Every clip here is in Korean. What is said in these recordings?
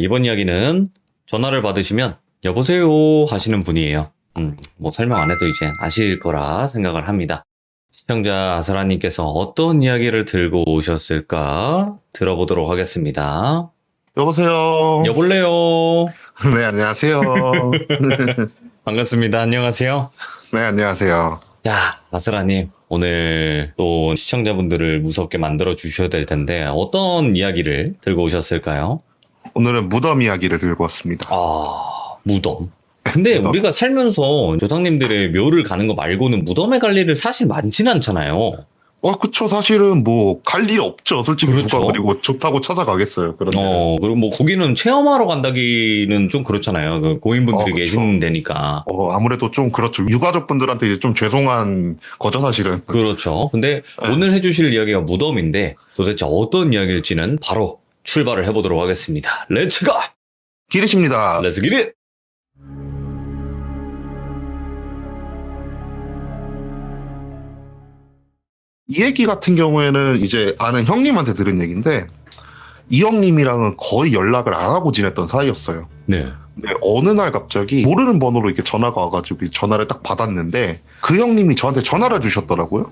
이번 이야기는 전화를 받으시면 여보세요 하시는 분이에요. 뭐 설명 안 해도 이제 아실 거라 생각을 합니다. 시청자 아스라님께서 어떤 이야기를 들고 오셨을까 들어보도록 하겠습니다. 여보세요. 여볼래요. 네, 안녕하세요. 반갑습니다. 안녕하세요. 네, 안녕하세요. 자, 아스라님 오늘 또 시청자분들을 무섭게 만들어 주셔야 될 텐데 어떤 이야기를 들고 오셨을까요? 오늘은 무덤 이야기를 들고 왔습니다. 무덤. 근데 무덤. 우리가 살면서 조상님들의 묘를 가는 거 말고는 무덤에 갈 일을 사실 많진 않잖아요. 그쵸. 사실은 뭐, 갈 일 없죠. 솔직히 그렇죠. 누가 그리고 좋다고 찾아가겠어요. 그런데. 그리고 뭐 거기는 체험하러 간다기는 좀 그렇잖아요. 그 고인분들이 그쵸. 계시는 데니까. 아무래도 좀 그렇죠. 유가족분들한테 이제 좀 죄송한 거죠, 사실은. 그렇죠. 근데 오늘 해주실 이야기가 무덤인데 도대체 어떤 이야기일지는 바로 출발을 해보도록 하겠습니다. 렛츠 고! 기리십니다. 렛츠 기릿! 이 얘기 같은 경우에는 이제 아는 형님한테 들은 얘기인데, 이 형님이랑은 거의 연락을 안 하고 지냈던 사이였어요. 네. 근데 어느 날 갑자기 모르는 번호로 이렇게 전화가 와가지고 전화를 딱 받았는데 그 형님이 저한테 전화를 주셨더라고요.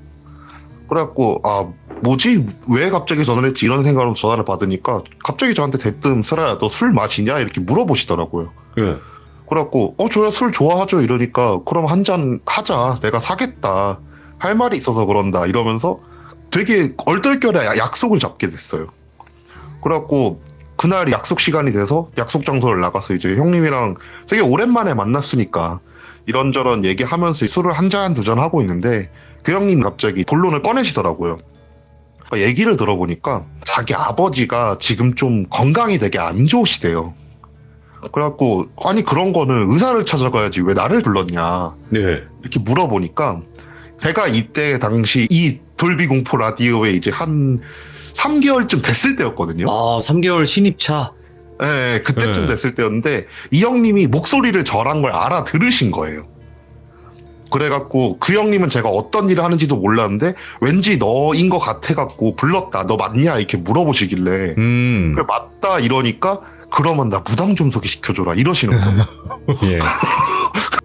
그래갖고 뭐지? 왜 갑자기 전화를 했지? 이런 생각으로 전화를 받으니까 갑자기 저한테 대뜸 슬아야 너 술 마시냐? 이렇게 물어보시더라고요. 예. 그래갖고 저야 술 좋아하죠 이러니까 그럼 한 잔 하자. 내가 사겠다. 할 말이 있어서 그런다 이러면서 되게 얼떨결에 약속을 잡게 됐어요. 그래갖고 그날 약속 시간이 돼서 약속 장소를 나가서 이제 형님이랑 되게 오랜만에 만났으니까 이런저런 얘기하면서 술을 한 잔, 두 잔 하고 있는데 그 형님 갑자기 본론을 꺼내시더라고요. 그러니까 얘기를 들어보니까 자기 아버지가 지금 좀 건강이 되게 안 좋으시대요. 그래갖고 아니 그런 거는 의사를 찾아가야지 왜 나를 불렀냐 네. 이렇게 물어보니까 제가 이때 당시 이 돌비공포 라디오에 이제 한 3개월쯤 됐을 때였거든요. 3개월 신입차. 네, 그때쯤 네. 됐을 때였는데 이 형님이 목소리를 저란 걸 알아들으신 거예요. 그래갖고 그 형님은 제가 어떤 일을 하는지도 몰랐는데 왠지 너인 것 같아갖고 불렀다. 너 맞냐? 이렇게 물어보시길래 그래 맞다 이러니까 그러면 나 무당 좀 소개시켜줘라 이러시는 거예요. 예.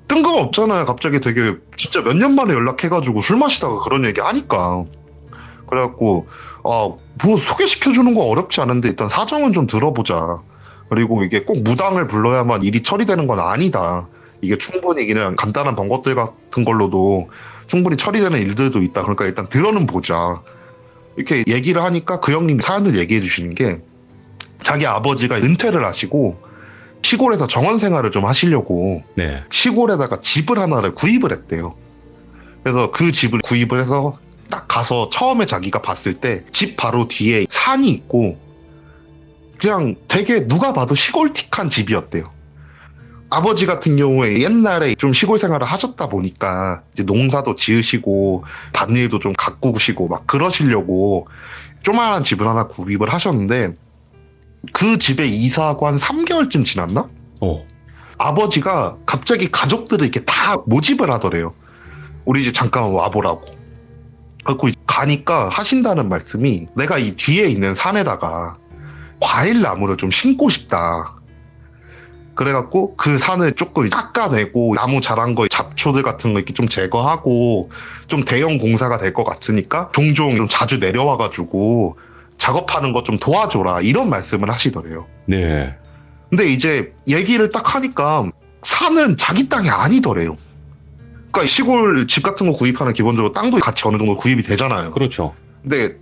뜬금없잖아요. 갑자기 되게 진짜 몇 년 만에 연락해가지고 술 마시다가 그런 얘기 하니까 그래갖고 뭐 소개시켜주는 거 어렵지 않은데 일단 사정은 좀 들어보자. 그리고 이게 꼭 무당을 불러야만 일이 처리되는 건 아니다. 이게 충분히 그냥 간단한 번것들 같은 걸로도 충분히 처리되는 일들도 있다. 그러니까 일단 들어는 보자. 이렇게 얘기를 하니까 그 형님이 사연을 얘기해 주시는 게 자기 아버지가 은퇴를 하시고 시골에서 정원 생활을 좀 하시려고 네. 시골에다가 집을 하나를 구입을 했대요. 그래서 그 집을 구입을 해서 딱 가서 처음에 자기가 봤을 때 집 바로 뒤에 산이 있고 그냥 되게 누가 봐도 시골틱한 집이었대요. 아버지 같은 경우에 옛날에 좀 시골 생활을 하셨다 보니까 이제 농사도 지으시고 밭일도 좀 가꾸시고 막 그러시려고 조그만한 집을 하나 구입을 하셨는데 그 집에 이사하고 한 3개월쯤 지났나? 아버지가 갑자기 가족들을 이렇게 다 모집을 하더래요. 우리 집 잠깐 와보라고. 그래서 가니까 하신다는 말씀이 내가 이 뒤에 있는 산에다가 과일 나무를 좀 심고 싶다. 그래갖고 그 산을 조금 깎아내고 나무 자란 거 잡초들 같은 거 이렇게 좀 제거하고 좀 대형 공사가 될 것 같으니까 종종 좀 자주 내려와가지고 작업하는 거 좀 도와줘라 이런 말씀을 하시더래요. 네. 근데 이제 얘기를 딱 하니까 산은 자기 땅이 아니더래요. 그러니까 시골 집 같은 거 구입하는 기본적으로 땅도 같이 어느 정도 구입이 되잖아요. 그렇죠. 근데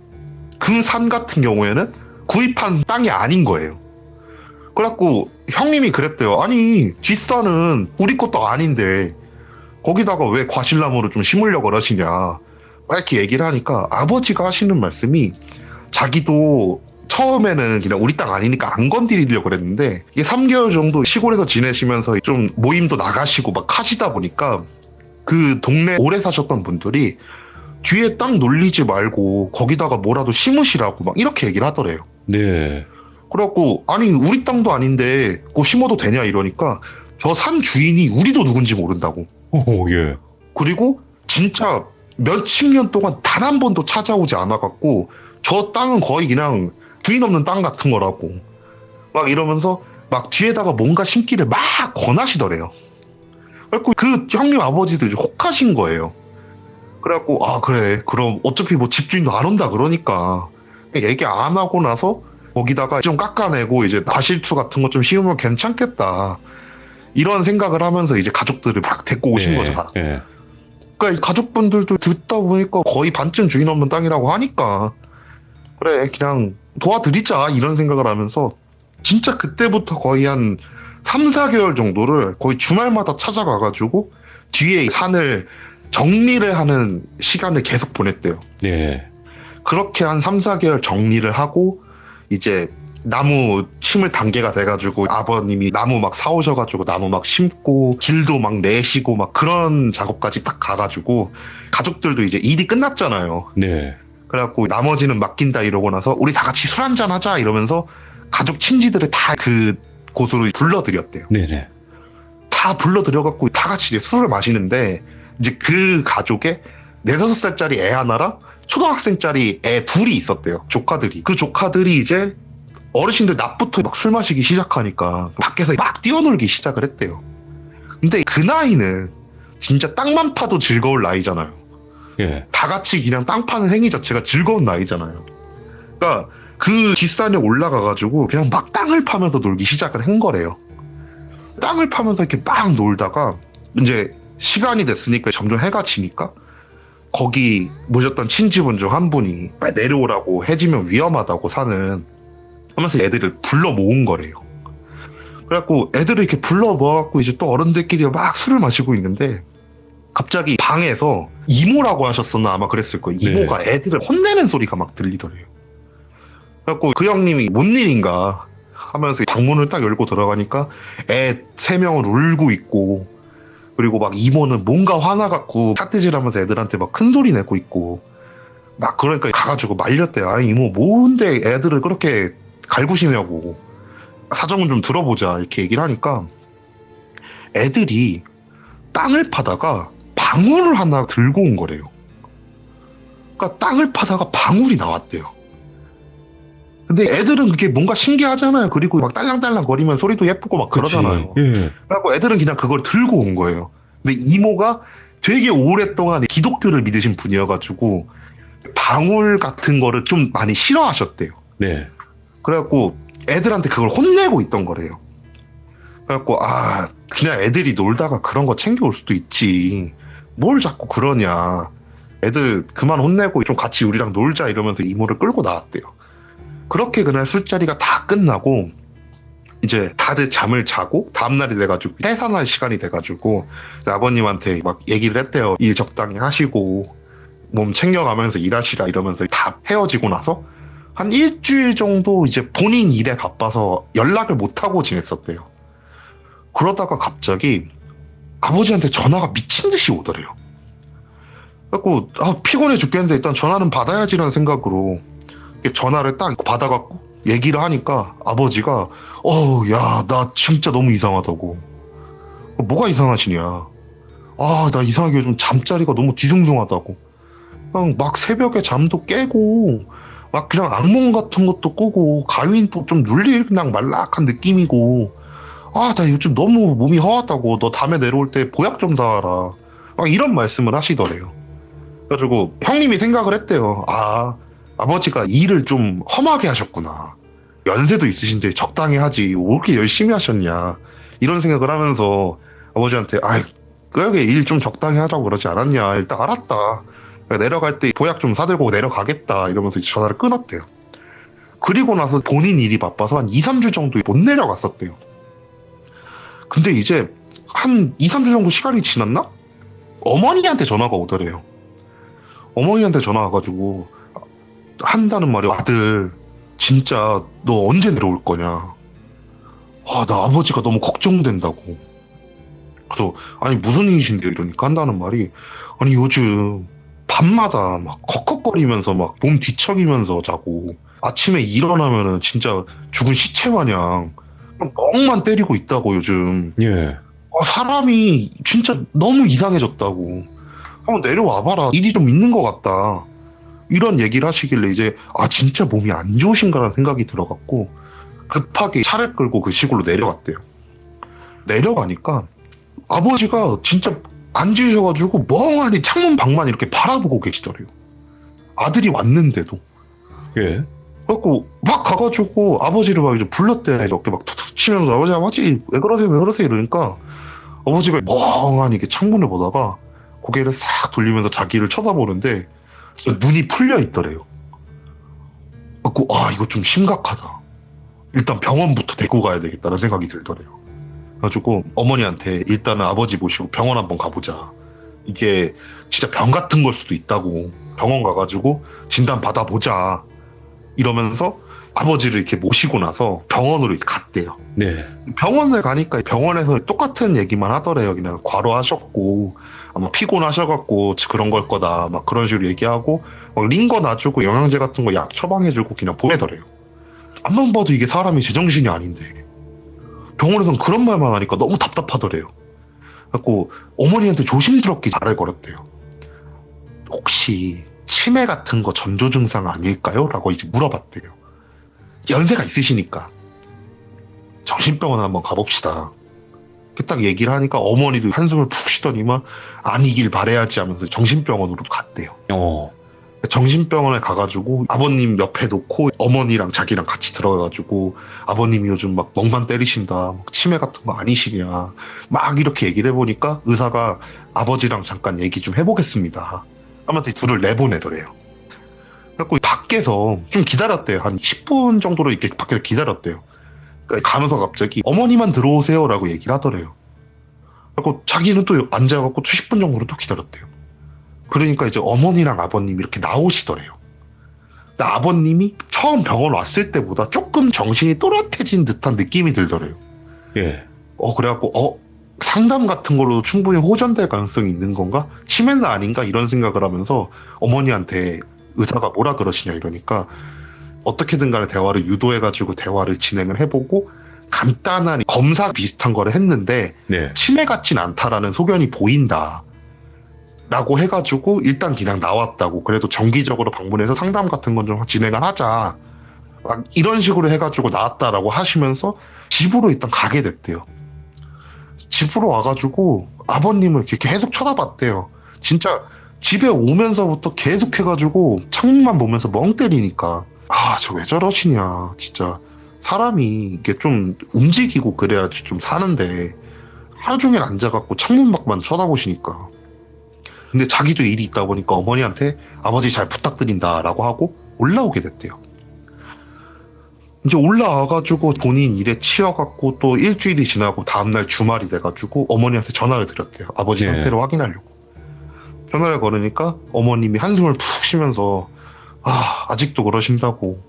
그 산 같은 경우에는 구입한 땅이 아닌 거예요. 그래갖고 형님이 그랬대요. 아니 뒷산은 우리 것도 아닌데 거기다가 왜 과실나무를 좀 심으려고 그러시냐 이렇게 얘기를 하니까 아버지가 하시는 말씀이 자기도 처음에는 그냥 우리 땅 아니니까 안 건드리려고 그랬는데 이게 3개월 정도 시골에서 지내시면서 좀 모임도 나가시고 막 하시다 보니까 그 동네 오래 사셨던 분들이 뒤에 땅 놀리지 말고 거기다가 뭐라도 심으시라고 막 이렇게 얘기를 하더래요. 네. 그래갖고 아니 우리 땅도 아닌데 그거 심어도 되냐 이러니까 저 산 주인이 우리도 누군지 모른다고. 예. 그리고 진짜 몇십 년 동안 단 한 번도 찾아오지 않아갖고 저 땅은 거의 그냥 주인 없는 땅 같은 거라고 막 이러면서 막 뒤에다가 뭔가 심기를 막 권하시더래요. 그래갖고 그 형님 아버지도 이제 혹하신 거예요. 그래갖고 아 그래 그럼 어차피 뭐 집주인도 안 온다 그러니까 얘기 안 하고 나서 거기다가 좀 깎아내고 이제 과실투 같은 거 좀 씌우면 괜찮겠다 이런 생각을 하면서 이제 가족들을 막 데리고 오신 거죠. 다. 네. 그러니까 가족분들도 듣다 보니까 거의 반쯤 주인 없는 땅이라고 하니까 그래 그냥 도와드리자 이런 생각을 하면서 진짜 그때부터 거의 한 3, 4개월 정도를 거의 주말마다 찾아가가지고 뒤에 산을 정리를 하는 시간을 계속 보냈대요. 네. 그렇게 한 3, 4개월 정리를 하고 이제 나무 심을 단계가 돼가지고 아버님이 나무 막 사오셔가지고 나무 막 심고 길도 막 내시고 막 그런 작업까지 딱 가가지고 가족들도 이제 일이 끝났잖아요. 네. 그래갖고 나머지는 맡긴다 이러고 나서 우리 다 같이 술 한잔 하자 이러면서 가족 친지들을 다 그 곳으로 불러들였대요. 네네. 다 불러들여갖고 다 같이 이제 술을 마시는데 이제 그 가족에 4, 5살짜리 애 하나랑 초등학생짜리 애 둘이 있었대요. 조카들이. 그 조카들이 이제 어르신들 낮부터 막 술 마시기 시작하니까 밖에서 막 뛰어놀기 시작을 했대요. 근데 그 나이는 진짜 땅만 파도 즐거울 나이잖아요. 예. 다 같이 그냥 땅 파는 행위 자체가 즐거운 나이잖아요. 그러니까 그 뒷산에 올라가가지고 그냥 막 땅을 파면서 놀기 시작을 한 거래요. 땅을 파면서 이렇게 막 놀다가 이제 시간이 됐으니까 점점 해가 지니까 거기 모셨던 친지분 중 한 분이 빨리 내려오라고 해지면 위험하다고 산은 하면서 애들을 불러 모은 거래요. 그래갖고 애들을 이렇게 불러 모아갖고 이제 또 어른들끼리 막 술을 마시고 있는데 갑자기 방에서 이모라고 하셨었나 아마 그랬을 거예요. 이모가 애들을 혼내는 소리가 막 들리더래요. 그래갖고 그 형님이 뭔 일인가 하면서 방문을 딱 열고 들어가니까 애 3명은 울고 있고 그리고 막 이모는 뭔가 화나갖고 삿대질하면서 애들한테 막 큰 소리 내고 있고 막 그러니까 가가지고 말렸대요. 아니 이모 뭔데 애들을 그렇게 갈구시냐고 사정은 좀 들어보자 이렇게 얘기를 하니까 애들이 땅을 파다가 방울을 하나 들고 온 거래요. 그러니까 땅을 파다가 방울이 나왔대요. 근데 애들은 그게 뭔가 신기하잖아요. 그리고 막 딸랑딸랑 거리면 소리도 예쁘고 막 그러잖아요. 예. 그래갖고 애들은 그냥 그걸 들고 온 거예요. 근데 이모가 되게 오랫동안 기독교를 믿으신 분이어가지고 방울 같은 거를 좀 많이 싫어하셨대요. 네. 그래갖고 애들한테 그걸 혼내고 있던 거래요. 그래갖고 아 그냥 애들이 놀다가 그런 거 챙겨올 수도 있지. 뭘 자꾸 그러냐. 애들 그만 혼내고 좀 같이 우리랑 놀자 이러면서 이모를 끌고 나왔대요. 그렇게 그날 술자리가 다 끝나고 이제 다들 잠을 자고 다음날이 돼가지고 해산할 시간이 돼가지고 아버님한테 막 얘기를 했대요. 일 적당히 하시고 몸 챙겨가면서 일하시라 이러면서 다 헤어지고 나서 한 일주일 정도 이제 본인 일에 바빠서 연락을 못하고 지냈었대요. 그러다가 갑자기 아버지한테 전화가 미친 듯이 오더래요. 그래갖고 피곤해 죽겠는데 일단 전화는 받아야지라는 생각으로 전화를 딱 받아갖고 얘기를 하니까 아버지가 야 나 진짜 너무 이상하다고. 뭐가 이상하시냐. 나 이상하게 요즘 잠자리가 너무 뒤숭숭하다고. 그냥 막 새벽에 잠도 깨고 막 그냥 악몽 같은 것도 꾸고 가윈도 좀 눌릴 그냥 말락한 느낌이고 나 요즘 너무 몸이 허하다고. 너 다음에 내려올 때 보약 좀 사와라. 막 이런 말씀을 하시더래요. 그래가지고 형님이 생각을 했대요. 아버지가 일을 좀 험하게 하셨구나. 연세도 있으신데 적당히 하지. 왜 이렇게 열심히 하셨냐. 이런 생각을 하면서 아버지한테 그러게 일 좀 적당히 하라고 그러지 않았냐. 일단 알았다. 내려갈 때 보약 좀 사들고 내려가겠다. 이러면서 전화를 끊었대요. 그리고 나서 본인 일이 바빠서 한 2, 3주 정도 못 내려갔었대요. 근데 이제 한 2, 3주 정도 시간이 지났나? 어머니한테 전화가 오더래요. 어머니한테 전화 와가지고 한다는 말이 아들 진짜 너 언제 내려올 거냐. 나 아버지가 너무 걱정된다고. 그래서 아니 무슨 일이신데 이러니까 한다는 말이 아니 요즘 밤마다 막 컥컥거리면서 막 몸 뒤척이면서 자고 아침에 일어나면은 진짜 죽은 시체 마냥 멍만 때리고 있다고 요즘. 예. 사람이 진짜 너무 이상해졌다고. 한번 내려와봐라. 일이 좀 있는 것 같다. 이런 얘기를 하시길래 이제 진짜 몸이 안 좋으신가라는 생각이 들어갖고 급하게 차를 끌고 그 시골로 내려갔대요. 내려가니까 아버지가 진짜 앉으셔가지고 멍하니 창문 밖만 이렇게 바라보고 계시더래요. 아들이 왔는데도. 예. 그래갖고 막 가가지고 아버지를 막 이제 불렀대. 이렇게 막 툭툭 치면서 아버지 왜 그러세요 이러니까 아버지가 멍하니 이렇게 창문을 보다가 고개를 싹 돌리면서 자기를 쳐다보는데 눈이 풀려 있더래요. 그래갖고 이거 좀 심각하다. 일단 병원부터 데리고 가야 되겠다는 생각이 들더래요. 그래가지고 어머니한테 일단은 아버지 모시고 병원 한번 가보자. 이게 진짜 병 같은 걸 수도 있다고. 병원 가가지고 진단 받아보자. 이러면서 아버지를 이렇게 모시고 나서 병원으로 이렇게 갔대요. 네. 병원을 가니까 병원에서 똑같은 얘기만 하더래요. 그냥 과로하셨고 아마 피곤하셔갖고 그런 걸 거다. 막 그런 식으로 얘기하고 막 링거 놔주고 영양제 같은 거 약 처방해주고 그냥 보내더래요. 앞만 봐도 이게 사람이 제정신이 아닌데 병원에서는 그런 말만 하니까 너무 답답하더래요. 그래갖고 어머니한테 조심스럽게 말을 걸었대요. 혹시 치매 같은 거 전조 증상 아닐까요? 라고 이제 물어봤대요. 연세가 있으시니까 정신병원 한번 가봅시다. 이렇게 딱 얘기를 하니까 어머니도 한숨을 푹 쉬더니만 아니길 바라야지 하면서 정신병원으로 갔대요. 정신병원에 가가지고 아버님 옆에 놓고 어머니랑 자기랑 같이 들어가가지고 아버님이 요즘 막 멍만 때리신다. 막 치매 같은 거 아니시냐. 막 이렇게 얘기를 해보니까 의사가 아버지랑 잠깐 얘기 좀 해보겠습니다. 하면서 둘을 내보내더래요. 그래갖고 밖에서 좀 기다렸대요. 한 10분 정도로 이렇게 밖에서 기다렸대요. 그러니까 가면서 갑자기 어머니만 들어오세요 라고 얘기를 하더래요. 그래갖고 자기는 또 앉아갖고 10분 정도로 또 기다렸대요. 그러니까 이제 어머니랑 아버님이 이렇게 나오시더래요. 근데 아버님이 처음 병원 왔을 때보다 조금 정신이 또렷해진 듯한 느낌이 들더래요. 예. 그래갖고 상담 같은 걸로 충분히 호전될 가능성이 있는 건가? 치매는 아닌가? 이런 생각을 하면서 어머니한테 의사가 뭐라 그러시냐 이러니까 어떻게든 간에 대화를 유도해가지고 대화를 진행을 해보고 간단한 검사 비슷한 거를 했는데 네. 치매 같진 않다라는 소견이 보인다. 라고 해가지고 일단 그냥 나왔다고. 그래도 정기적으로 방문해서 상담 같은 건 좀 진행을 하자. 막 이런 식으로 해가지고 나왔다라고 하시면서 집으로 일단 가게 됐대요. 집으로 와가지고 아버님을 이렇게 계속 쳐다봤대요. 진짜 집에 오면서부터 계속 해가지고 창문만 보면서 멍 때리니까 저 왜 저러시냐. 진짜 사람이 이게 좀 움직이고 그래야지 좀 사는데 하루 종일 앉아갖고 창문 밖만 쳐다보시니까. 근데 자기도 일이 있다 보니까 어머니한테 아버지 잘 부탁드린다라고 하고 올라오게 됐대요. 이제 올라와가지고 본인 일에 치여갖고 또 일주일이 지나고 다음날 주말이 돼가지고 어머니한테 전화를 드렸대요. 아버지 네. 상태를 확인하려고. 전화를 걸으니까 어머님이 한숨을 푹 쉬면서 아직도 그러신다고.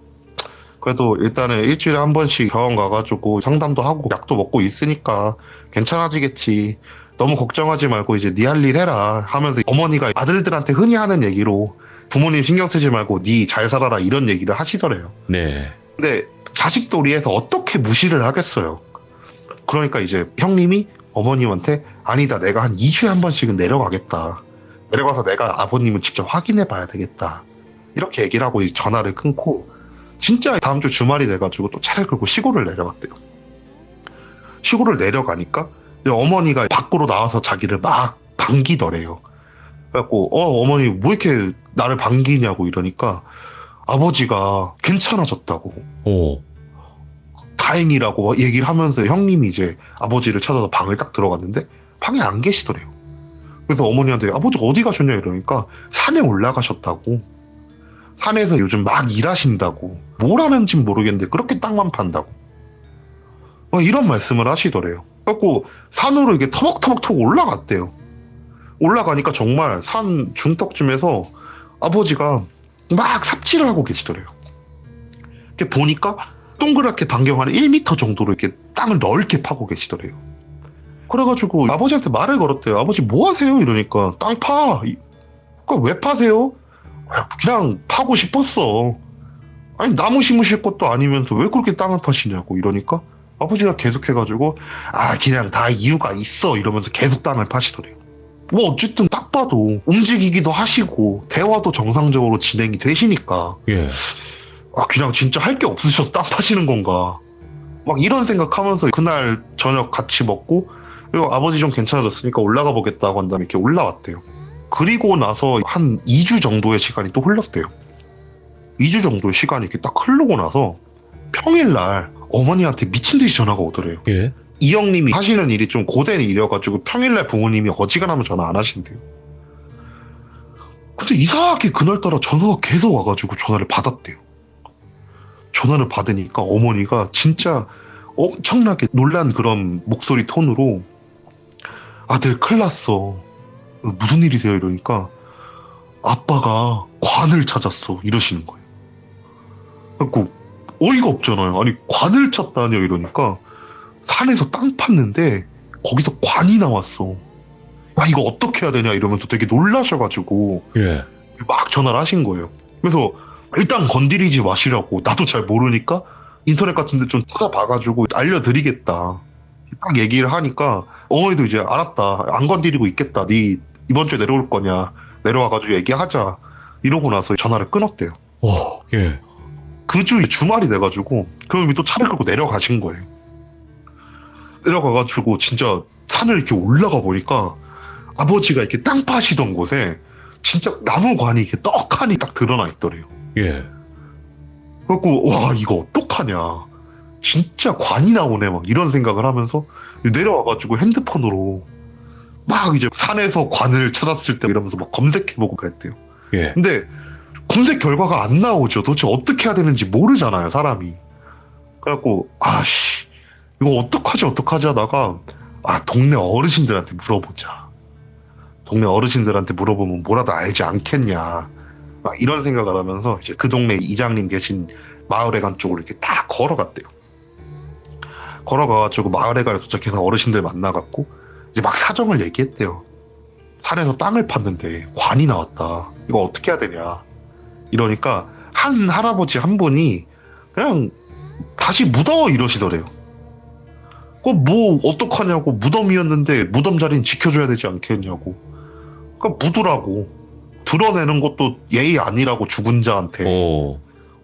그래도 일단은 일주일에 한 번씩 병원 가가지고 상담도 하고 약도 먹고 있으니까 괜찮아지겠지. 너무 걱정하지 말고 이제 네 할 일 해라 하면서 어머니가 아들들한테 흔히 하는 얘기로 부모님 신경 쓰지 말고 네 잘 살아라 이런 얘기를 하시더래요. 네. 근데 자식돌이에서 어떻게 무시를 하겠어요. 그러니까 이제 형님이 어머님한테 아니다 내가 한 2주에 한 번씩은 내려가겠다. 내려가서 내가 아버님을 직접 확인해 봐야 되겠다. 이렇게 얘기를 하고 이제 전화를 끊고 진짜 다음 주 주말이 돼가지고 또 차를 끌고 시골을 내려갔대요. 시골을 내려가니까 어머니가 밖으로 나와서 자기를 막 반기더래요. 그래갖고 어머니 뭐 이렇게 나를 반기냐고 이러니까 아버지가 괜찮아졌다고. 다행이라고 얘기를 하면서 형님이 이제 아버지를 찾아서 방을 딱 들어갔는데 방에 안 계시더래요. 그래서 어머니한테 아버지 어디 가셨냐 이러니까 산에 올라가셨다고. 산에서 요즘 막 일하신다고. 뭘 하는지는 모르겠는데 그렇게 땅만 판다고. 이런 말씀을 하시더래요. 그래갖고 산으로 이게 터벅터벅 올라갔대요. 올라가니까 정말 산 중턱쯤에서 아버지가 막 삽질을 하고 계시더래요. 이렇게 보니까 동그랗게 반경 한 1m 정도로 이렇게 땅을 넓게 파고 계시더래요. 그래가지고 아버지한테 말을 걸었대요. 아버지 뭐 하세요? 이러니까 땅 파. 그러니까 왜 파세요? 그냥 파고 싶었어. 아니 나무 심으실 것도 아니면서 왜 그렇게 땅을 파시냐고 이러니까 아버지가 계속해가지고 그냥 다 이유가 있어 이러면서 계속 땅을 파시더래요. 뭐 어쨌든 딱 봐도 움직이기도 하시고 대화도 정상적으로 진행이 되시니까 예. 그냥 진짜 할 게 없으셔서 땅 파시는 건가 막 이런 생각하면서 그날 저녁 같이 먹고, 그리고 아버지 좀 괜찮아졌으니까 올라가 보겠다고 한 다음에 이렇게 올라왔대요. 그리고 나서 한 2주 정도의 시간이 또 흘렀대요. 2주 정도의 시간이 이렇게 딱 흐르고 나서 평일날 어머니한테 미친 듯이 전화가 오더래요. 예. 이 형님이 하시는 일이 좀 고된 일이어가지고 평일날 부모님이 어지간하면 전화 안 하신대요. 근데 이상하게 그날따라 전화가 계속 와가지고 전화를 받았대요. 전화를 받으니까 어머니가 진짜 엄청나게 놀란 그런 목소리 톤으로 아들 큰일 났어. 무슨 일이세요? 이러니까 아빠가 관을 찾았어. 이러시는 거예요. 그래갖고 어이가 없잖아요. 아니 관을 찾다뇨 이러니까 산에서 땅 팠는데 거기서 관이 나왔어. 아 이거 어떻게 해야 되냐 이러면서 되게 놀라셔가지고 예. 막 전화를 하신 거예요. 그래서 일단 건드리지 마시라고 나도 잘 모르니까 인터넷 같은 데 좀 찾아봐가지고 알려드리겠다 딱 얘기를 하니까 어머니도 이제 알았다 안 건드리고 있겠다 네 이번 주에 내려올 거냐 내려와가지고 얘기하자 이러고 나서 전화를 끊었대요. 예. 그 주 주말이 돼가지고 그놈이 또 차를 끌고 내려가신 거예요. 내려가가지고 진짜 산을 이렇게 올라가 보니까 아버지가 이렇게 땅 파시던 곳에 진짜 나무관이 이렇게 떡하니 딱 드러나 있더래요. 예. 그래갖고 와 이거 어떡하냐 진짜 관이 나오네 막 이런 생각을 하면서 내려와가지고 핸드폰으로 막 이제 산에서 관을 찾았을 때 이러면서 막 검색해보고 그랬대요. 예. 근데 검색 결과가 안 나오죠. 도대체 어떻게 해야 되는지 모르잖아요 사람이. 그래갖고 아씨 이거 어떡하지 하다가 동네 어르신들한테 물어보자. 동네 어르신들한테 물어보면 뭐라도 알지 않겠냐. 막 이런 생각을 하면서 이제 그 동네 이장님 계신 마을회관 쪽으로 이렇게 딱 걸어갔대요. 걸어가가지고 마을회관에 도착해서 어르신들 만나갖고 이제 막 사정을 얘기했대요. 산에서 땅을 팠는데 관이 나왔다. 이거 어떻게 해야 되냐. 이러니까 한 할아버지 한 분이 그냥 다시 묻어 이러시더래요. 뭐 어떡하냐고 무덤이었는데 무덤 자리는 지켜줘야 되지 않겠냐고. 그러니까 묻으라고. 드러내는 것도 예의 아니라고 죽은 자한테.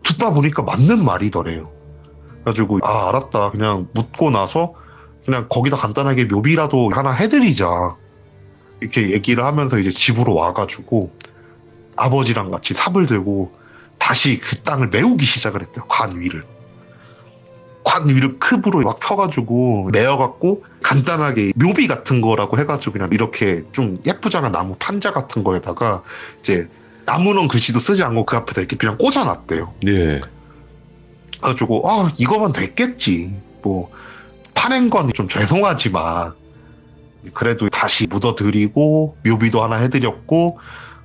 듣다 보니까 맞는 말이더래요. 그래가지고 알았다. 그냥 묻고 나서 그냥 거기다 간단하게 묘비라도 하나 해드리자. 이렇게 얘기를 하면서 이제 집으로 와가지고 아버지랑 같이 삽을 들고 다시 그 땅을 메우기 시작을 했대요. 관 위를. 관 위를 컵으로 막 펴가지고 메어갖고 간단하게 묘비 같은 거라고 해가지고 그냥 이렇게 좀 예쁘장한 나무 판자 같은 거에다가 이제 나무는 글씨도 쓰지 않고 그 앞에다 이렇게 그냥 꽂아놨대요. 네. 그래가지고 이거만 됐겠지. 뭐 파낸 건 좀 죄송하지만 그래도 다시 묻어드리고 묘비도 하나 해드렸고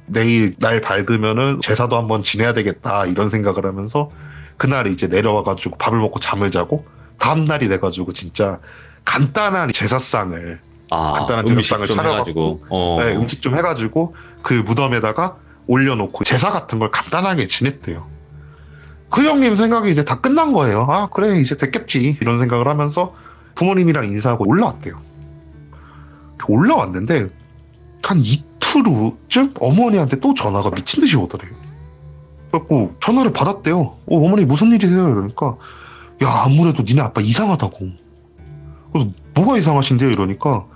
내일 날 밝으면은 제사도 한번 지내야 되겠다 이런 생각을 하면서 그날 이제 내려와가지고 밥을 먹고 잠을 자고 다음날이 돼가지고 진짜 간단한 제사상을 간단한 음식 제사상을 좀 차려가지고 해가지고 네, 음식 좀 해가지고 그 무덤에다가 올려놓고 제사 같은 걸 간단하게 지냈대요. 그 형님 생각이 이제 다 끝난 거예요. 그래 이제 됐겠지 이런 생각을 하면서 부모님이랑 인사하고 올라왔대요. 올라왔는데 한 이틀 후쯤 어머니한테 또 전화가 미친 듯이 오더래요. 그래갖고 전화를 받았대요. 어머니 무슨 일이세요? 이러니까 야 아무래도 니네 아빠 이상하다고. 그래서 뭐가 이상하신데요? 이러니까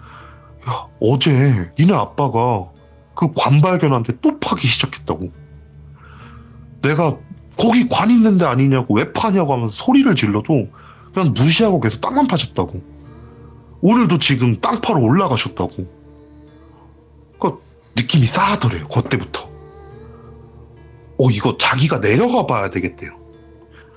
야 어제 니네 아빠가 그 관 발견한테 또 파기 시작했다고. 내가 거기 관 있는데 아니냐고 왜 파냐고 하면서 소리를 질러도 그냥 무시하고 계속 땅만 파셨다고. 오늘도 지금 땅 파러 올라가셨다고. 그러니까 느낌이 싸하더래요. 그때부터. 이거 자기가 내려가 봐야 되겠대요.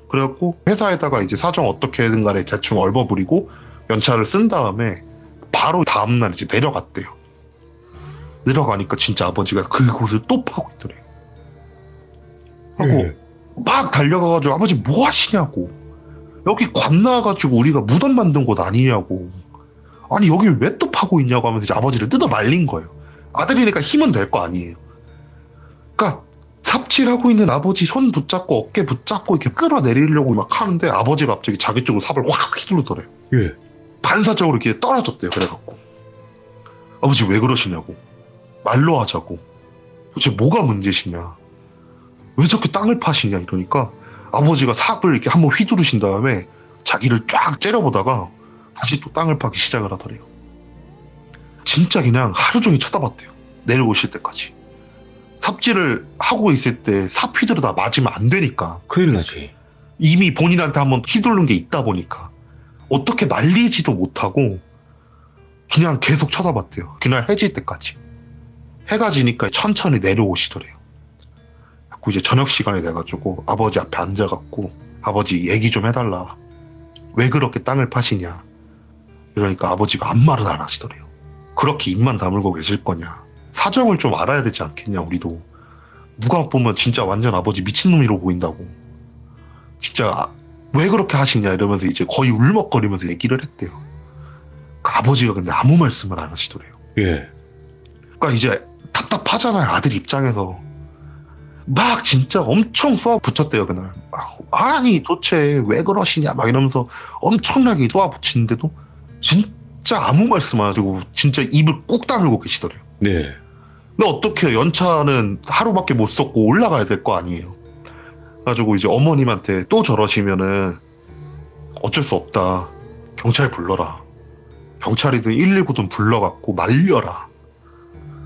그래갖고 회사에다가 이제 사정 어떻게든 간에 대충 얼버무리고 연차를 쓴 다음에 바로 다음날 이제 내려갔대요. 내려가니까 진짜 아버지가 그곳을 또 파고 있더래요. 하고 막 달려가가지고 아버지 뭐 하시냐고. 여기 관 나와가지고 우리가 무덤 만든 곳 아니냐고. 아니 여길 왜 또 파고 있냐고 하면서 이제 아버지를 뜯어 말린 거예요. 아들이니까 힘은 될 거 아니에요. 그러니까 삽질하고 있는 아버지 손 붙잡고 어깨 붙잡고 이렇게 끌어내리려고 막 하는데 아버지가 갑자기 자기 쪽으로 삽을 확 휘두르더래요. 예. 반사적으로 이렇게 떨어졌대요. 그래갖고 아버지 왜 그러시냐고. 말로 하자고. 도대체 뭐가 문제시냐. 왜 저렇게 땅을 파시냐 이러니까 아버지가 삽을 이렇게 한번 휘두르신 다음에 자기를 쫙 째려보다가 다시 또 땅을 파기 시작을 하더래요. 진짜 그냥 하루 종일 쳐다봤대요. 내려오실 때까지. 삽질을 하고 있을 때 삽 휘두르다 맞으면 안 되니까. 큰일 나지. 이미 본인한테 한번 휘두른 게 있다 보니까 어떻게 말리지도 못하고 그냥 계속 쳐다봤대요. 그날 해질 때까지. 해가 지니까 천천히 내려오시더래요. 그리고 이제 저녁 시간이 돼가지고 아버지 앞에 앉아갖고 아버지 얘기 좀 해달라. 왜 그렇게 땅을 파시냐. 이러니까 아버지가 아무 말을 안 하시더래요. 그렇게 입만 다물고 계실 거냐. 사정을 좀 알아야 되지 않겠냐 우리도. 누가 보면 진짜 완전 아버지 미친놈이로 보인다고. 진짜 왜 그렇게 하시냐 이러면서 이제 거의 울먹거리면서 얘기를 했대요. 그 아버지가 근데 아무 말씀을 안 하시더래요. 예. 그러니까 이제 답답하잖아요. 아들 입장에서. 막 진짜 엄청 쏘아 붙였대요 그날. 아니 도대체 왜 그러시냐 막 이러면서 엄청나게 쏘아 붙이는데도 진짜 아무 말씀 안 하시고 진짜 입을 꼭 다물고 계시더래요. 네. 근데 어떻게 연차는 하루밖에 못 썼고 올라가야 될 거 아니에요. 그래가지고 이제 어머님한테 또 저러시면은 어쩔 수 없다. 경찰 불러라. 경찰이든 119든 불러갖고 말려라.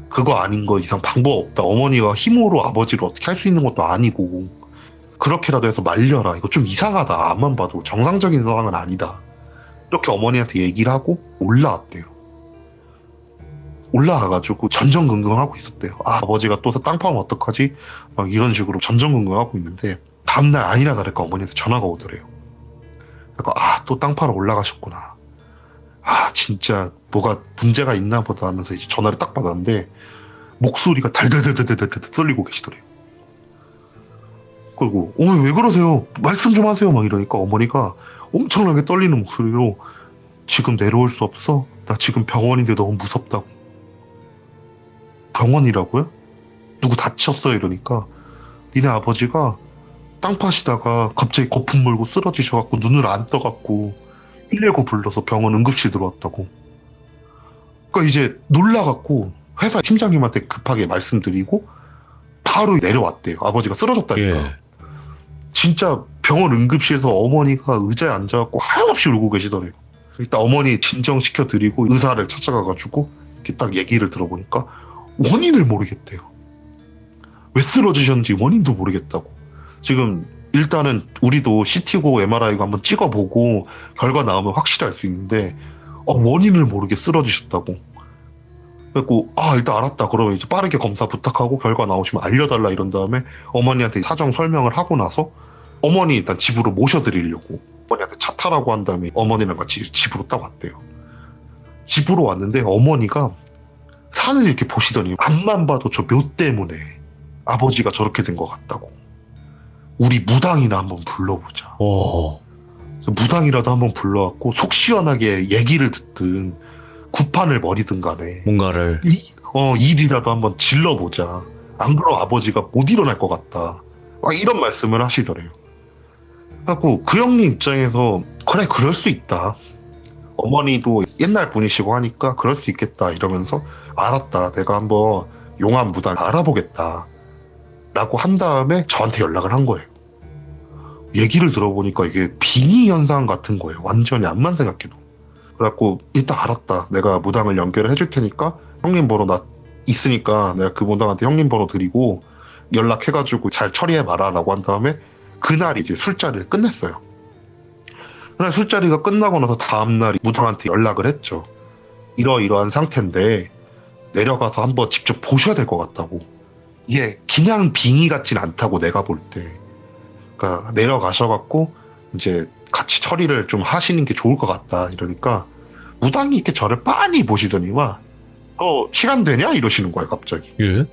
그거 아닌 거 이상 방법 없다. 어머니가 힘으로 아버지를 어떻게 할 수 있는 것도 아니고 그렇게라도 해서 말려라. 이거 좀 이상하다. 앞만 봐도 정상적인 상황은 아니다. 이렇게 어머니한테 얘기를 하고 올라왔대요. 올라와가지고 전전긍긍하고 있었대요. 아버지가 또 땅 파면 어떡하지? 막 이런 식으로 전전긍긍하고 있는데 다음날 아니나 다를까 어머니한테 전화가 오더래요. 그러니까 또 땅 파러 올라가셨구나. 진짜 뭐가 문제가 있나 보다 하면서 이제 전화를 딱 받았는데 목소리가 달달달달달달 떨리고 계시더래요. 그리고 왜 그러세요? 말씀 좀 하세요. 막 이러니까 어머니가 엄청나게 떨리는 목소리로 지금 내려올 수 없어? 나 지금 병원인데 너무 무섭다고. 병원이라고요? 누구 다쳤어요? 이러니까 니네 아버지가 땅 파시다가 갑자기 거품 물고 쓰러지셔갖고 눈을 안 떠갖고 119 불러서 병원 응급실 들어왔다고. 그러니까 이제 놀라갖고 회사 팀장님한테 급하게 말씀드리고 바로 내려왔대요. 아버지가 쓰러졌다니까. 예. 진짜 병원 응급실에서 어머니가 의자에 앉아갖고 하염없이 울고 계시더래요. 일단 어머니 진정시켜 드리고 의사를 찾아가가지고 이렇게 딱 얘기를 들어보니까 원인을 모르겠대요. 왜 쓰러지셨는지 원인도 모르겠다고. 지금 일단은 우리도 CT고 MRI고 한번 찍어보고 결과 나오면 확실히 알 수 있는데 원인을 모르게 쓰러지셨다고. 그래갖고 일단 알았다. 그러면 이제 빠르게 검사 부탁하고 결과 나오시면 알려달라 이런 다음에 어머니한테 사정 설명을 하고 나서 어머니 일단 집으로 모셔드리려고 어머니한테 차 타라고 한 다음에 어머니랑 같이 집으로 딱 왔대요. 집으로 왔는데 어머니가 산을 이렇게 보시더니 앞만 봐도 저 묘 때문에 아버지가 저렇게 된 것 같다고. 우리 무당이나 한번 불러보자. 무당이라도 한번 불러갖고 속 시원하게 얘기를 듣든 구판을 벌이든 간에 뭔가를. 일이라도 한번 질러보자. 안 그러면 아버지가 못 일어날 것 같다. 막 이런 말씀을 하시더래요. 그래갖고 그 형님 입장에서 그래 그럴 수 있다. 어머니도 옛날 분이시고 하니까 그럴 수 있겠다 이러면서 알았다. 내가 한번 용한 무당 알아보겠다. 라고 한 다음에 저한테 연락을 한 거예요. 얘기를 들어보니까 이게 빙의 현상 같은 거예요. 완전히 암만 생각해도. 그래갖고 일단 알았다. 내가 무당을 연결을 해줄 테니까 형님 번호 나 있으니까 내가 그 무당한테 형님 번호 드리고 연락해가지고 잘 처리해봐라 라고 한 다음에 그날 이제 술자리를 끝냈어요. 그날 술자리가 끝나고 나서 다음날 무당한테 연락을 했죠. 이러이러한 상태인데 내려가서 한번 직접 보셔야 될 것 같다고. 이게 그냥 빙의 같진 않다고 내가 볼 때. 그러니까 내려가셔갖고 이제 같이 처리를 좀 하시는 게 좋을 것 같다 이러니까 무당이 이렇게 저를 빤히 보시더니만 시간 되냐 이러시는 거예요 갑자기. 예?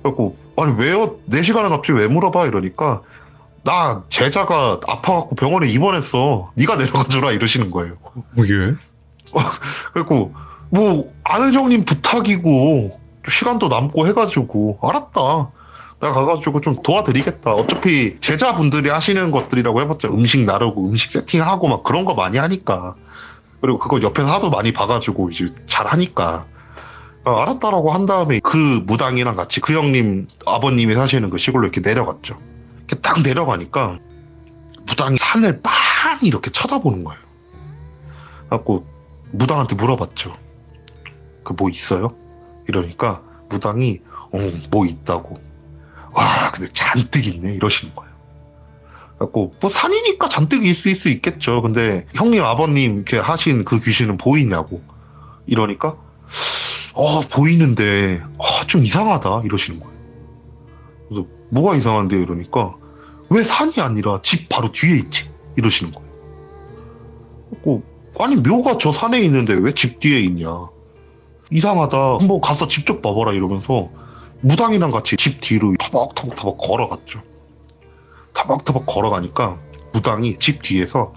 그래갖고 아니 왜요? 내 시간을 갑자기 왜 물어봐 이러니까 나 제자가 아파갖고 병원에 입원했어. 네가 내려가줘라 이러시는 거예요. 예? 그래갖고 뭐 아는 형님 부탁이고 시간도 남고 해가지고 알았다. 내가 가가지고 좀 도와드리겠다. 어차피 제자분들이 하시는 것들이라고 해봤자 음식 나르고 음식 세팅하고 막 그런 거 많이 하니까. 그리고 그거 옆에서 하도 많이 봐가지고 이제 잘하니까. 알았다라고 한 다음에 그 무당이랑 같이 그 형님 아버님이 사시는 그 시골로 이렇게 내려갔죠. 이렇게 딱 내려가니까 무당이 산을 막 빤히 이렇게 쳐다보는 거예요. 그래갖고 무당한테 물어봤죠. 그 뭐 있어요? 이러니까 무당이 뭐 있다고. 와 근데 잔뜩 있네 이러시는 거예요. 그래갖고 뭐 산이니까 잔뜩 있을 수 있겠죠. 근데 형님 아버님 이렇게 하신 그 귀신은 보이냐고 이러니까 보이는데 좀 이상하다 이러시는 거예요. 그래서 뭐가 이상한데 이러니까 왜 산이 아니라 집 바로 뒤에 있지 이러시는 거예요. 그래갖고 아니 묘가 저 산에 있는데 왜 집 뒤에 있냐 이상하다 한번 가서 직접 봐봐라 이러면서 무당이랑 같이 집 뒤로 터벅터벅 걸어갔죠. 터벅터벅 걸어가니까 무당이 집 뒤에서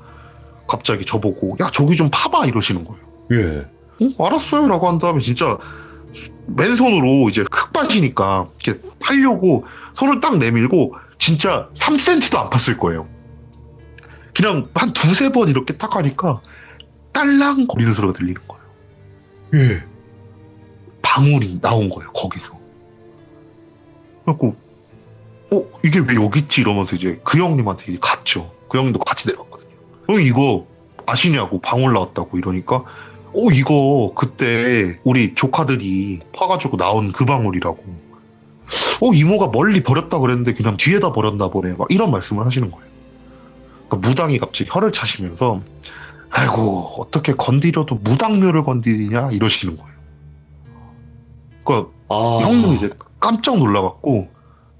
갑자기 저보고 야 저기 좀 파봐 이러시는 거예요. 예. 알았어요 라고 한 다음에 진짜 맨손으로 이제 흙밭이니까 이렇게 파려고 손을 딱 내밀고 진짜 3cm도 안 팠을 거예요. 그냥 한 두세 번 이렇게 딱 하니까 딸랑 거리는 소리가 들리는 거예요. 예. 방울이 나온 거예요 거기서. 그래갖고 이게 왜 여기 있지 이러면서 이제 그 형님한테 이제 갔죠. 그 형님도 같이 내려갔거든요. 형 이거 아시냐고 방울 나왔다고 이러니까 이거 그때 우리 조카들이 파가지고 나온 그 방울이라고. 이모가 멀리 버렸다 그랬는데 그냥 뒤에다 버렸나 보네 막 이런 말씀을 하시는 거예요. 그러니까 무당이 갑자기 혀를 차시면서 아이고 어떻게 건드려도 무당묘를 건드리냐 이러시는 거예요. 그러니까 형님이 이제 깜짝 놀라갖고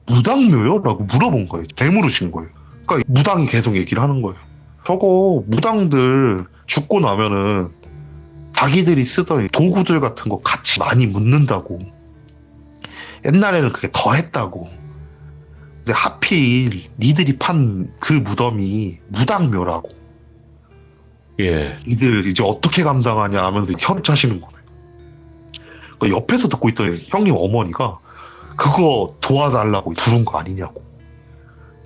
무당묘요? 라고 물어본 거예요. 되물으신 거예요. 그러니까 무당이 계속 얘기를 하는 거예요. 저거 무당들 죽고 나면은 자기들이 쓰던 도구들 같은 거 같이 많이 묻는다고. 옛날에는 그게 더 했다고. 근데 하필 니들이 판 그 무덤이 무당묘라고. 예. 니들 이제 어떻게 감당하냐 하면서 혀를 차시는 거예요. 그러니까 옆에서 듣고 있던 형님 어머니가 그거 도와달라고 부른 거 아니냐고.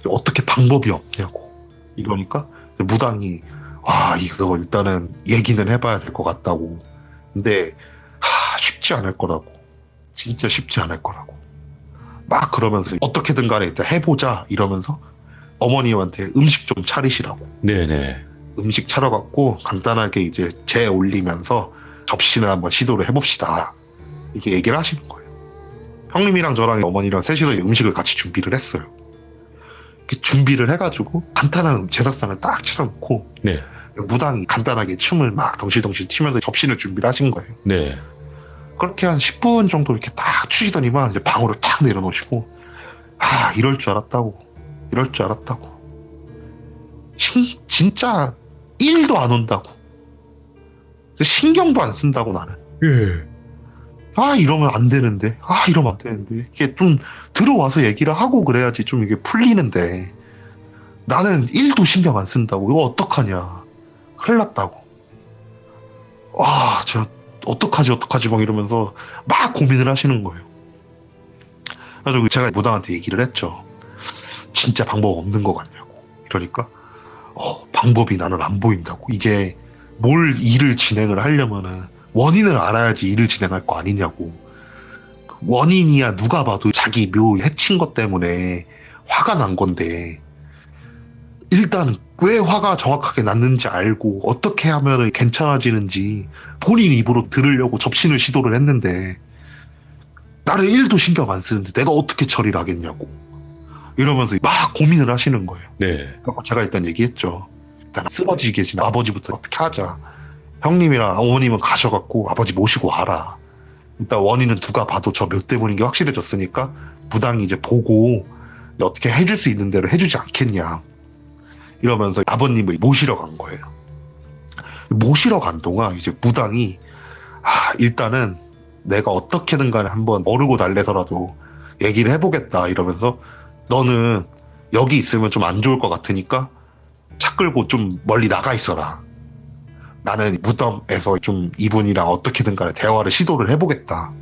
어떻게 방법이 없냐고. 이러니까 무당이 이거 일단은 얘기는 해봐야 될 것 같다고. 근데 쉽지 않을 거라고. 진짜 쉽지 않을 거라고. 막 그러면서 어떻게든 간에 일단 해보자 이러면서 어머님한테 음식 좀 차리시라고. 네네. 음식 차려갖고 간단하게 이제 재 올리면서 접시를 한번 시도를 해봅시다. 이렇게 얘기를 하시는 거예요. 형님이랑 저랑 어머니랑 셋이서 음식을 같이 준비를 했어요. 이렇게 준비를 해가지고 간단한 제사상을 딱 차려놓고 네. 무당이 간단하게 춤을 막 덩실덩실 추면서 접시를 준비를 하신 거예요. 네. 그렇게 한 10분 정도 이렇게 딱 추시더니만 이제 방울을 탁 내려놓으시고 이럴 줄 알았다고. 이럴 줄 알았다고. 진짜 1도 안 온다고. 신경도 안 쓴다고 나는. 예. 이러면 안 되는데. 이러면 안 되는데. 이게 좀 들어와서 얘기를 하고 그래야지 좀 이게 풀리는데. 나는 1도 신경 안 쓴다고. 이거 어떡하냐. 큰일 났다고. 저 어떡하지 막 이러면서 막 고민을 하시는 거예요. 그래서 제가 무당한테 얘기를 했죠. 진짜 방법 없는 것 같냐고. 이러니까 방법이 나는 안 보인다고. 이게 뭘 일을 진행을 하려면은 원인을 알아야지 일을 진행할 거 아니냐고. 원인이야 누가 봐도 자기 묘 해친 것 때문에 화가 난 건데 일단 왜 화가 정확하게 났는지 알고 어떻게 하면 괜찮아지는지 본인 입으로 들으려고 접신을 시도를 했는데 나를 1도 신경 안 쓰는데 내가 어떻게 처리를 하겠냐고 이러면서 막 고민을 하시는 거예요. 네. 그래서 제가 일단 얘기했죠. 일단 쓰러지 계신 아버지부터 어떻게 하자. 형님이랑 어머님은 가셔갖고 아버지 모시고 와라. 일단 원인은 누가 봐도 저 몇 때문인 게 확실해졌으니까 무당이 이제 보고 어떻게 해줄 수 있는 대로 해주지 않겠냐. 이러면서 아버님을 모시러 간 거예요. 모시러 간 동안 이제 무당이 일단은 내가 어떻게든 간에 한번 어르고 달래서라도 얘기를 해보겠다 이러면서 너는 여기 있으면 좀 안 좋을 것 같으니까 차 끌고 좀 멀리 나가 있어라. 나는 무덤에서 좀 이분이랑 어떻게든 간에 대화를 시도를 해보겠다.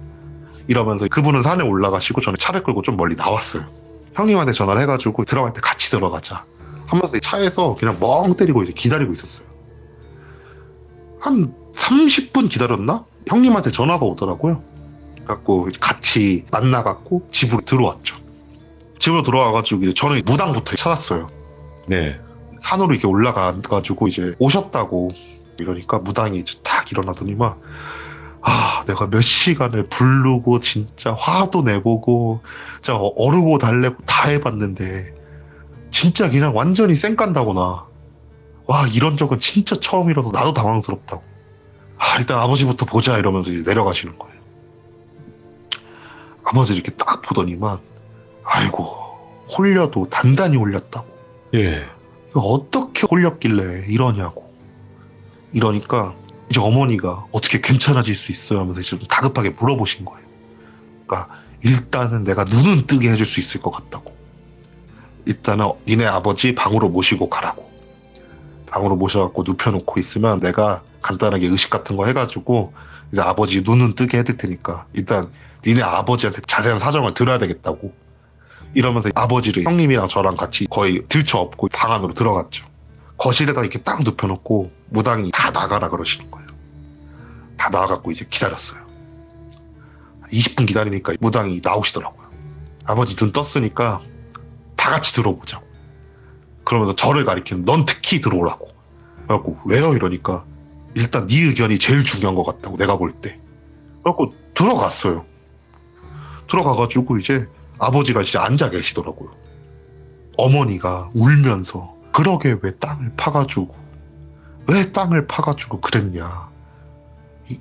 이러면서 그분은 산에 올라가시고 저는 차를 끌고 좀 멀리 나왔어요. 형님한테 전화를 해가지고 들어갈 때 같이 들어가자 하면서 차에서 그냥 멍 때리고 이제 기다리고 있었어요. 한 30분 기다렸나? 형님한테 전화가 오더라고요. 그래갖고 같이 만나갖고 집으로 들어왔죠. 집으로 들어와가지고 이제 저는 무당부터 찾았어요. 네. 산으로 이렇게 올라가가지고 이제 오셨다고 이러니까 무당이 이제 탁 일어나더니만 내가 몇 시간을 부르고 진짜 화도 내보고 진짜 어르고 달래고 다 해봤는데 진짜 그냥 완전히 쌩깐다구나. 와, 이런 적은 진짜 처음이라서 나도 당황스럽다고. 일단 아버지부터 보자 이러면서 이제 내려가시는 거예요. 아버지 이렇게 딱 보더니만 아이고, 홀려도 단단히 홀렸다고. 예. 이거 어떻게 홀렸길래 이러냐고. 이러니까 이제 어머니가 어떻게 괜찮아질 수 있어요 하면서 좀 다급하게 물어보신 거예요. 그러니까 일단은 내가 눈은 뜨게 해줄 수 있을 것 같다고. 일단은 니네 아버지 방으로 모시고 가라고. 방으로 모셔갖고 눕혀놓고 있으면 내가 간단하게 의식 같은 거 해가지고 이제 아버지 눈은 뜨게 해줄 테니까 일단 니네 아버지한테 자세한 사정을 들어야 되겠다고. 이러면서 아버지를 형님이랑 저랑 같이 거의 들쳐업고 방 안으로 들어갔죠. 거실에다 이렇게 딱 눕혀놓고 무당이 다 나가라 그러시는 거예요. 다 나와갖고 이제 기다렸어요. 20분 기다리니까 무당이 나오시더라고요. 아버지 눈 떴으니까 다 같이 들어보자고. 그러면서 저를 가리키는 넌 특히 들어오라고. 그래갖고 왜요? 이러니까 일단 네 의견이 제일 중요한 것 같다고 내가 볼 때. 그래갖고 들어갔어요. 들어가가지고 이제 아버지가 이제 앉아 계시더라고요. 어머니가 울면서 그러게 왜 땅을 파가지고 그랬냐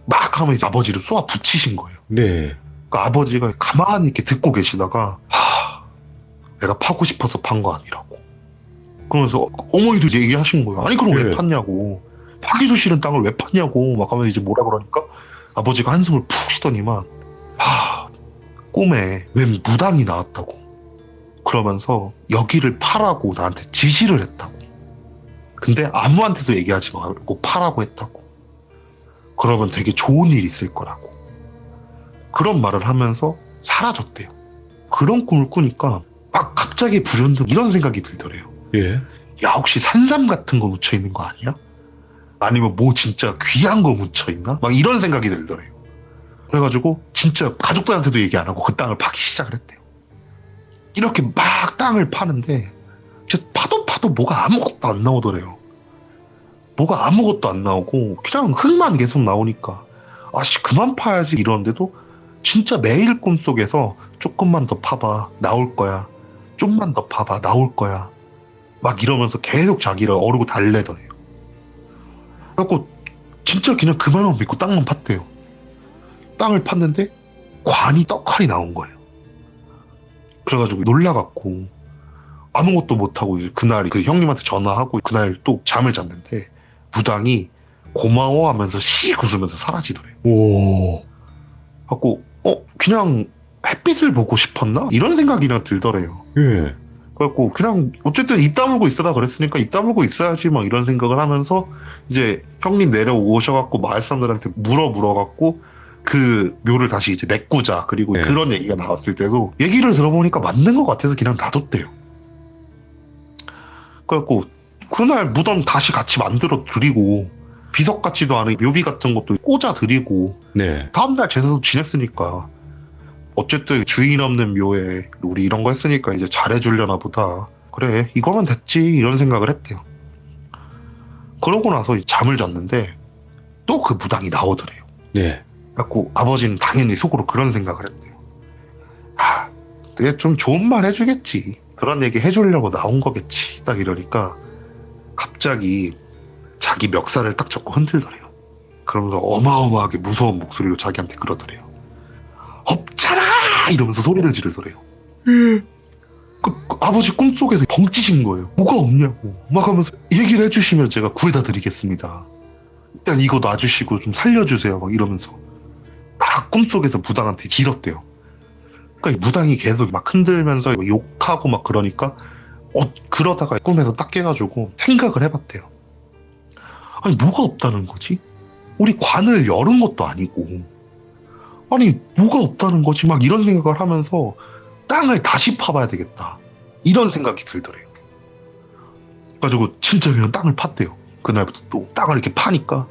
막 하면 이제 아버지를 쏘아 붙이신 거예요. 네. 그러니까 아버지가 가만히 이렇게 듣고 계시다가 내가 파고 싶어서 판 거 아니라고. 그러면서 어머니도 얘기하신 거예요. 아니 그럼 왜 네. 팠냐고. 파기도 싫은 땅을 왜 팠냐고 막 하면 이제 뭐라 그러니까 아버지가 한숨을 푹 쉬더니만 꿈에 웬 무당이 나왔다고. 그러면서 여기를 파라고 나한테 지시를 했다고. 근데 아무한테도 얘기하지 말고 파라고 했다고. 그러면 되게 좋은 일이 있을 거라고. 그런 말을 하면서 사라졌대요. 그런 꿈을 꾸니까 막 갑자기 불현듯 이런 생각이 들더래요. 예. 야, 혹시 산삼 같은 거 묻혀 있는 거 아니야? 아니면 뭐 진짜 귀한 거 묻혀 있나? 막 이런 생각이 들더래요. 그래가지고 진짜 가족들한테도 얘기 안 하고 그 땅을 파기 시작을 했대요. 이렇게 막 땅을 파는데 진짜 파도 뭐가 아무것도 안 나오더래요. 뭐가 아무것도 안 나오고 그냥 흙만 계속 나오니까 그만 파야지 이러는데도 진짜 매일 꿈속에서 조금만 더 파봐 나올 거야. 좀만 더 파봐 나올 거야. 막 이러면서 계속 자기를 어르고 달래더래요. 그래갖고 진짜 그냥 그 말만 믿고 땅만 팠대요. 땅을 팠는데 관이 떡하니 나온 거예요. 그래가지고 놀라갖고 아무것도 못하고 이제 그날 그 형님한테 전화하고 그날 또 잠을 잤는데 무당이 고마워하면서 씩 웃으면서 사라지더래요. 오. 갖고 그냥 햇빛을 보고 싶었나? 이런 생각이 그냥 들더래요. 예. 그래갖고 그냥 어쨌든 입 다물고 있으라 그랬으니까 입 다물고 있어야지 막 이런 생각을 하면서 이제 형님 내려오셔갖고 마을 사람들한테 물어갖고 그 묘를 다시 이제 메꾸자. 그리고 네. 그런 얘기가 나왔을 때도 얘기를 들어보니까 맞는 것 같아서 그냥 놔뒀대요. 그래갖고 그날 무덤 다시 같이 만들어 드리고 비석 같지도 않은 묘비 같은 것도 꽂아 드리고 네. 다음날 제사도 지냈으니까 어쨌든 주인 없는 묘에 우리 이런 거 했으니까 이제 잘해주려나 보다. 그래 이거면 됐지 이런 생각을 했대요. 그러고 나서 잠을 잤는데 또 그 무당이 나오더래요. 네. 그래갖고 아버지는 당연히 속으로 그런 생각을 했대요. 내가 좀 좋은 말 해주겠지. 그런 얘기 해주려고 나온 거겠지. 딱 이러니까 갑자기 자기 멱살을 딱 잡고 흔들더래요. 그러면서 어마어마하게 무서운 목소리로 자기한테 그러더래요. 없잖아! 이러면서 소리를 지르더래요. 그 아버지 꿈속에서 벙찌신 거예요. 뭐가 없냐고. 막 하면서 얘기를 해주시면 제가 구해다 드리겠습니다. 일단 이거 놔주시고 좀 살려주세요. 막 이러면서 막 꿈속에서 무당한테 길었대요. 그러니까 이 무당이 계속 막 흔들면서 욕하고 막 그러니까 그러다가 꿈에서 딱 깨가지고 생각을 해봤대요. 아니 뭐가 없다는 거지? 우리 관을 열은 것도 아니고 아니 뭐가 없다는 거지? 막 이런 생각을 하면서 땅을 다시 파봐야 되겠다 이런 생각이 들더래요. 그래가지고 진짜 그냥 땅을 팠대요. 그날부터 또 땅을 이렇게 파니까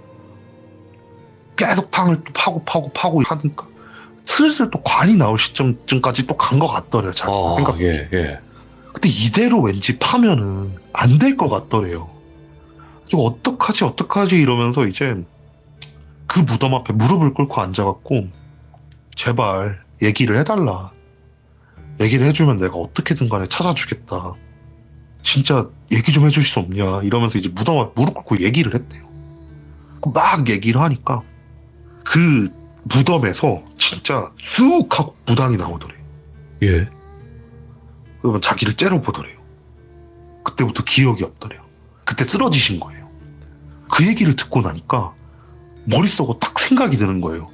계속 땅을 또 파고 하니까 슬슬 또 관이 나올 시점쯤까지 또 간 것 같더래요. 자기 생각. 예, 예. 근데 이대로 왠지 파면은 안 될 것 같더래요. 좀 어떡하지 이러면서 이제 그 무덤 앞에 무릎을 꿇고 앉아갖고 제발 얘기를 해달라. 얘기를 해주면 내가 어떻게든 간에 찾아주겠다. 진짜 얘기 좀 해줄 수 없냐 이러면서 이제 무덤 앞에 무릎 꿇고 얘기를 했대요. 막 얘기를 하니까 그 무덤에서 진짜 쑥 하고 무당이 나오더래. 예. 그러면 자기를 째려보더래요. 그때부터 기억이 없더래요. 그때 쓰러지신 거예요. 그 얘기를 듣고 나니까 머릿속으로 딱 생각이 드는 거예요.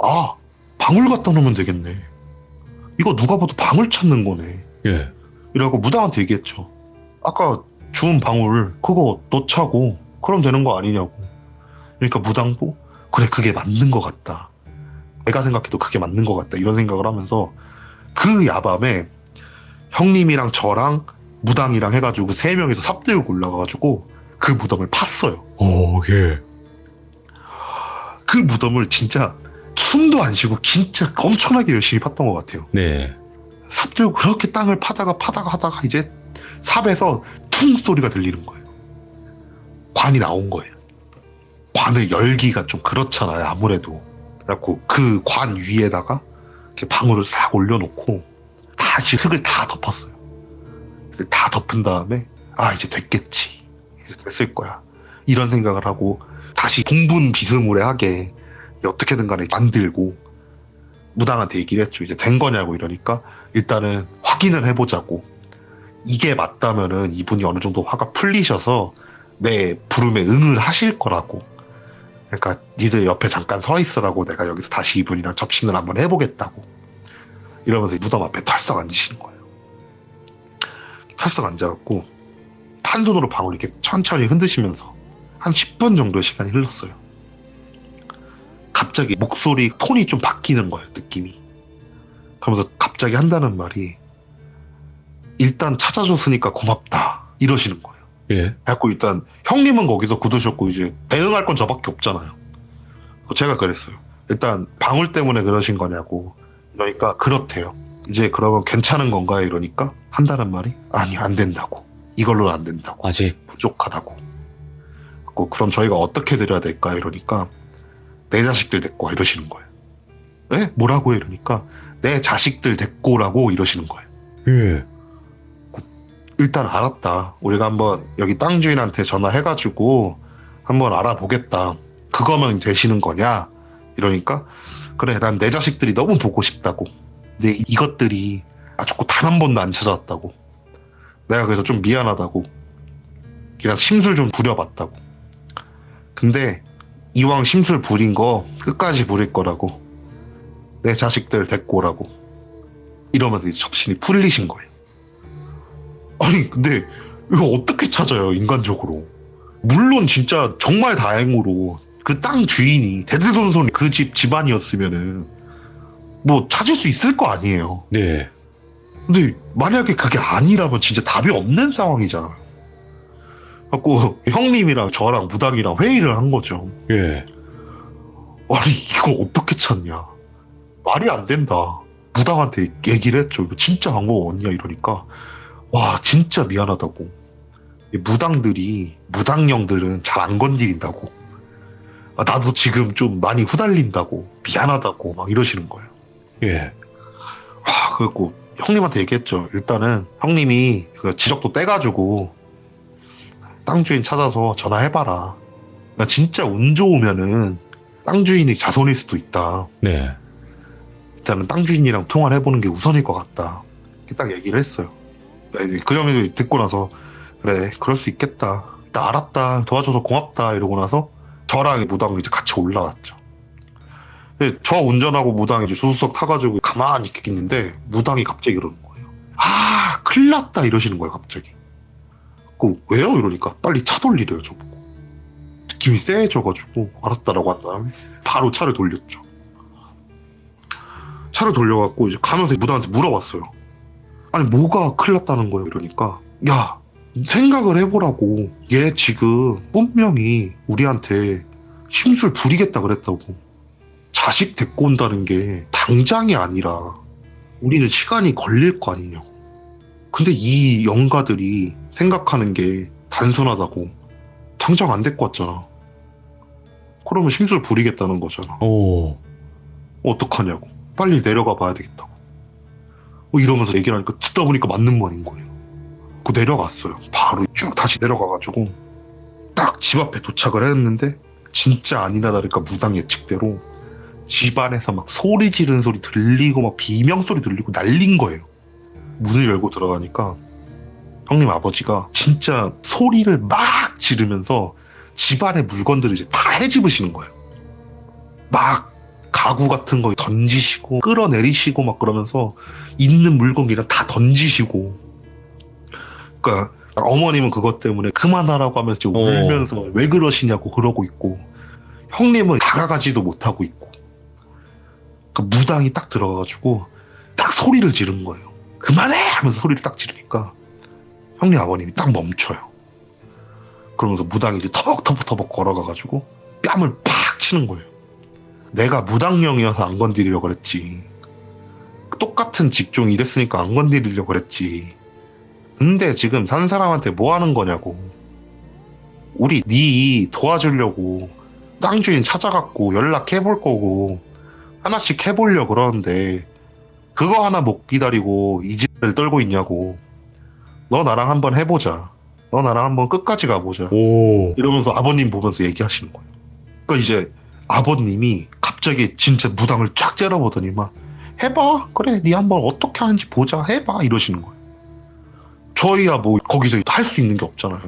아, 방울 갖다 놓으면 되겠네. 이거 누가 봐도 방울 찾는 거네. 예. 이라고 무당한테 얘기했죠. 아까 주운 방울 그거 넣자고 그럼 되는 거 아니냐고. 그러니까 무당도 그래 그게 맞는 것 같다. 내가 생각해도 그게 맞는 것 같다. 이런 생각을 하면서 그 야밤에 형님이랑 저랑 무당이랑 해가지고 3명이서 삽 들고 올라가가지고 그 무덤을 팠어요. 오, 예. 그 무덤을 진짜 숨도 안 쉬고 진짜 엄청나게 열심히 팠던 것 같아요. 네. 삽 들고 그렇게 땅을 파다가 하다가 이제 삽에서 퉁 소리가 들리는 거예요. 관이 나온 거예요. 관을 열기가 좀 그렇잖아요. 아무래도. 그래갖고 그 관 위에다가 이렇게 방울을 싹 올려놓고 다시 흙을 다 덮었어요. 다 덮은 다음에 아 이제 됐겠지. 이제 됐을 거야. 이런 생각을 하고 다시 동분 비스무리하게 어떻게든 간에 만들고 무당한테 얘기를 했죠. 이제 된 거냐고 이러니까 일단은 확인을 해보자고. 이게 맞다면은 이분이 어느 정도 화가 풀리셔서 내 부름에 응을 하실 거라고. 그러니까 니들 옆에 잠깐 서 있으라고 내가 여기서 다시 이분이랑 접신을 한번 해보겠다고. 이러면서 무덤 앞에 털썩 앉으시는 거예요. 털썩 앉아갖고 판손으로 방울 이렇게 천천히 흔드시면서 한 10분 정도 시간이 흘렀어요. 갑자기 목소리 톤이 좀 바뀌는 거예요. 느낌이. 그러면서 갑자기 한다는 말이 일단 찾아줬으니까 고맙다 이러시는 거예요. 예. 그래갖고 일단 형님은 거기서 굳으셨고 이제 대응할 건 저밖에 없잖아요. 제가 그랬어요. 일단 방울 때문에 그러신 거냐고. 그러니까 그렇대요. 이제 그러면 괜찮은 건가요? 이러니까 한다는 말이 아니 안 된다고. 이걸로는 안 된다고. 아직. 부족하다고. 그럼 저희가 어떻게 드려야 될까? 이러니까 내 자식들 데리고 와 이러시는 거예요. 네? 뭐라고 해? 이러니까 내 자식들 데리고 오라고 이러시는 거예요. 예. 일단 알았다. 우리가 한번 여기 땅 주인한테 전화해가지고 한번 알아보겠다. 그거면 되시는 거냐? 이러니까 그래 난 내 자식들이 너무 보고 싶다고. 근데 이것들이 아주 단 한 번도 안 찾아왔다고. 내가 그래서 좀 미안하다고. 그냥 심술 좀 부려봤다고. 근데 이왕 심술 부린 거 끝까지 부릴 거라고. 내 자식들 데리고 오라고. 이러면서 이제 접신이 풀리신 거예요. 아니 근데 이거 어떻게 찾아요 인간적으로. 물론 진짜 정말 다행으로 그 땅 주인이 대대손손 그 집 집안이었으면은 뭐 찾을 수 있을 거 아니에요. 네. 근데 만약에 그게 아니라면 진짜 답이 없는 상황이잖아요. 그래갖고 형님이랑 저랑 무당이랑 회의를 한 거죠. 예. 아니 이거 어떻게 찾냐. 말이 안 된다. 무당한테 얘기를 했죠. 이거 진짜 방법 없냐 이러니까 와 진짜 미안하다고. 무당령들은 잘 안 건드린다고. 아, 나도 지금 좀 많이 후달린다고. 미안하다고 막 이러시는 거예요. 예. 와 그래갖고 형님한테 얘기했죠. 일단은 형님이 그 지적도 떼가지고 땅 주인 찾아서 전화해봐라. 나 진짜 운 좋으면은 땅 주인이 자손일 수도 있다. 네. 일단은 땅 주인이랑 통화를 해보는 게 우선일 것 같다. 이렇게 딱 얘기를 했어요. 그 형이 듣고 나서 그래 그럴 수 있겠다. 나 알았다. 도와줘서 고맙다. 이러고 나서 저랑 무당이 이제 같이 올라왔죠. 저 운전하고 무당이 이제 조수석 타가지고 가만히 있겠는데 무당이 갑자기 이러는 거예요. 아 큰일 났다 이러시는 거예요 갑자기. 왜요? 이러니까 빨리 차 돌리래요 저보고. 느낌이 쎄해져가지고 알았다라고 한 다음에 바로 차를 돌렸죠. 차를 돌려갖고 이제 가면서 무당한테 물어봤어요. 아니 뭐가 큰일 났다는 거예요? 이러니까 야 생각을 해보라고. 얘 지금 분명히 우리한테 심술 부리겠다 그랬다고. 자식 데리고 온다는 게 당장이 아니라 우리는 시간이 걸릴 거 아니냐고. 근데 이 영가들이 생각하는 게 단순하다고. 당장 안 데리고 왔잖아. 그러면 심술 부리겠다는 거잖아. 오. 어떡하냐고. 빨리 내려가 봐야 되겠다고. 이러면서 얘기를 하니까 듣다 보니까 맞는 말인 거예요. 그 내려갔어요. 바로 쭉 다시 내려가가지고 딱 집 앞에 도착을 했는데 진짜 아니나 다를까 무당 예측대로 집 안에서 막 소리 지르는 소리 들리고 막 비명소리 들리고 난린 거예요. 문을 열고 들어가니까 형님 아버지가 진짜 소리를 막 지르면서 집안의 물건들을 이제 다 헤집으시는 거예요. 막 가구 같은 거 던지시고 끌어내리시고 막 그러면서 있는 물건이랑 다 던지시고. 그러니까 어머님은 그것 때문에 그만하라고 하면서 지금 울면서 왜 그러시냐고 그러고 있고, 형님은 다가가지도 못하고 있고. 그 무당이 딱 들어가가지고 딱 소리를 지른 거예요. 그만해! 하면서 소리를 딱 지르니까 형님 아버님이 딱 멈춰요. 그러면서 무당이 이제 터벅터벅 걸어가가지고 뺨을 팍 치는 거예요. 내가 무당령이어서 안 건드리려고 그랬지. 똑같은 직종이 이랬으니까 안 건드리려고 그랬지. 근데 지금 산 사람한테 뭐 하는 거냐고. 우리 네 도와주려고 땅 주인 찾아갖고 연락해볼 거고 하나씩 해보려고 그러는데 그거 하나 못 기다리고 이 집을 떨고 있냐고. 너 나랑 한번 해보자. 너 나랑 한번 끝까지 가보자. 오. 이러면서 아버님 보면서 얘기하시는 거예요. 그러니까 이제 아버님이 갑자기 진짜 무당을 쫙 째려보더니만 해봐. 그래 네 한번 어떻게 하는지 보자. 해봐. 이러시는 거예요. 저희야 뭐 거기서 할 수 있는 게 없잖아요.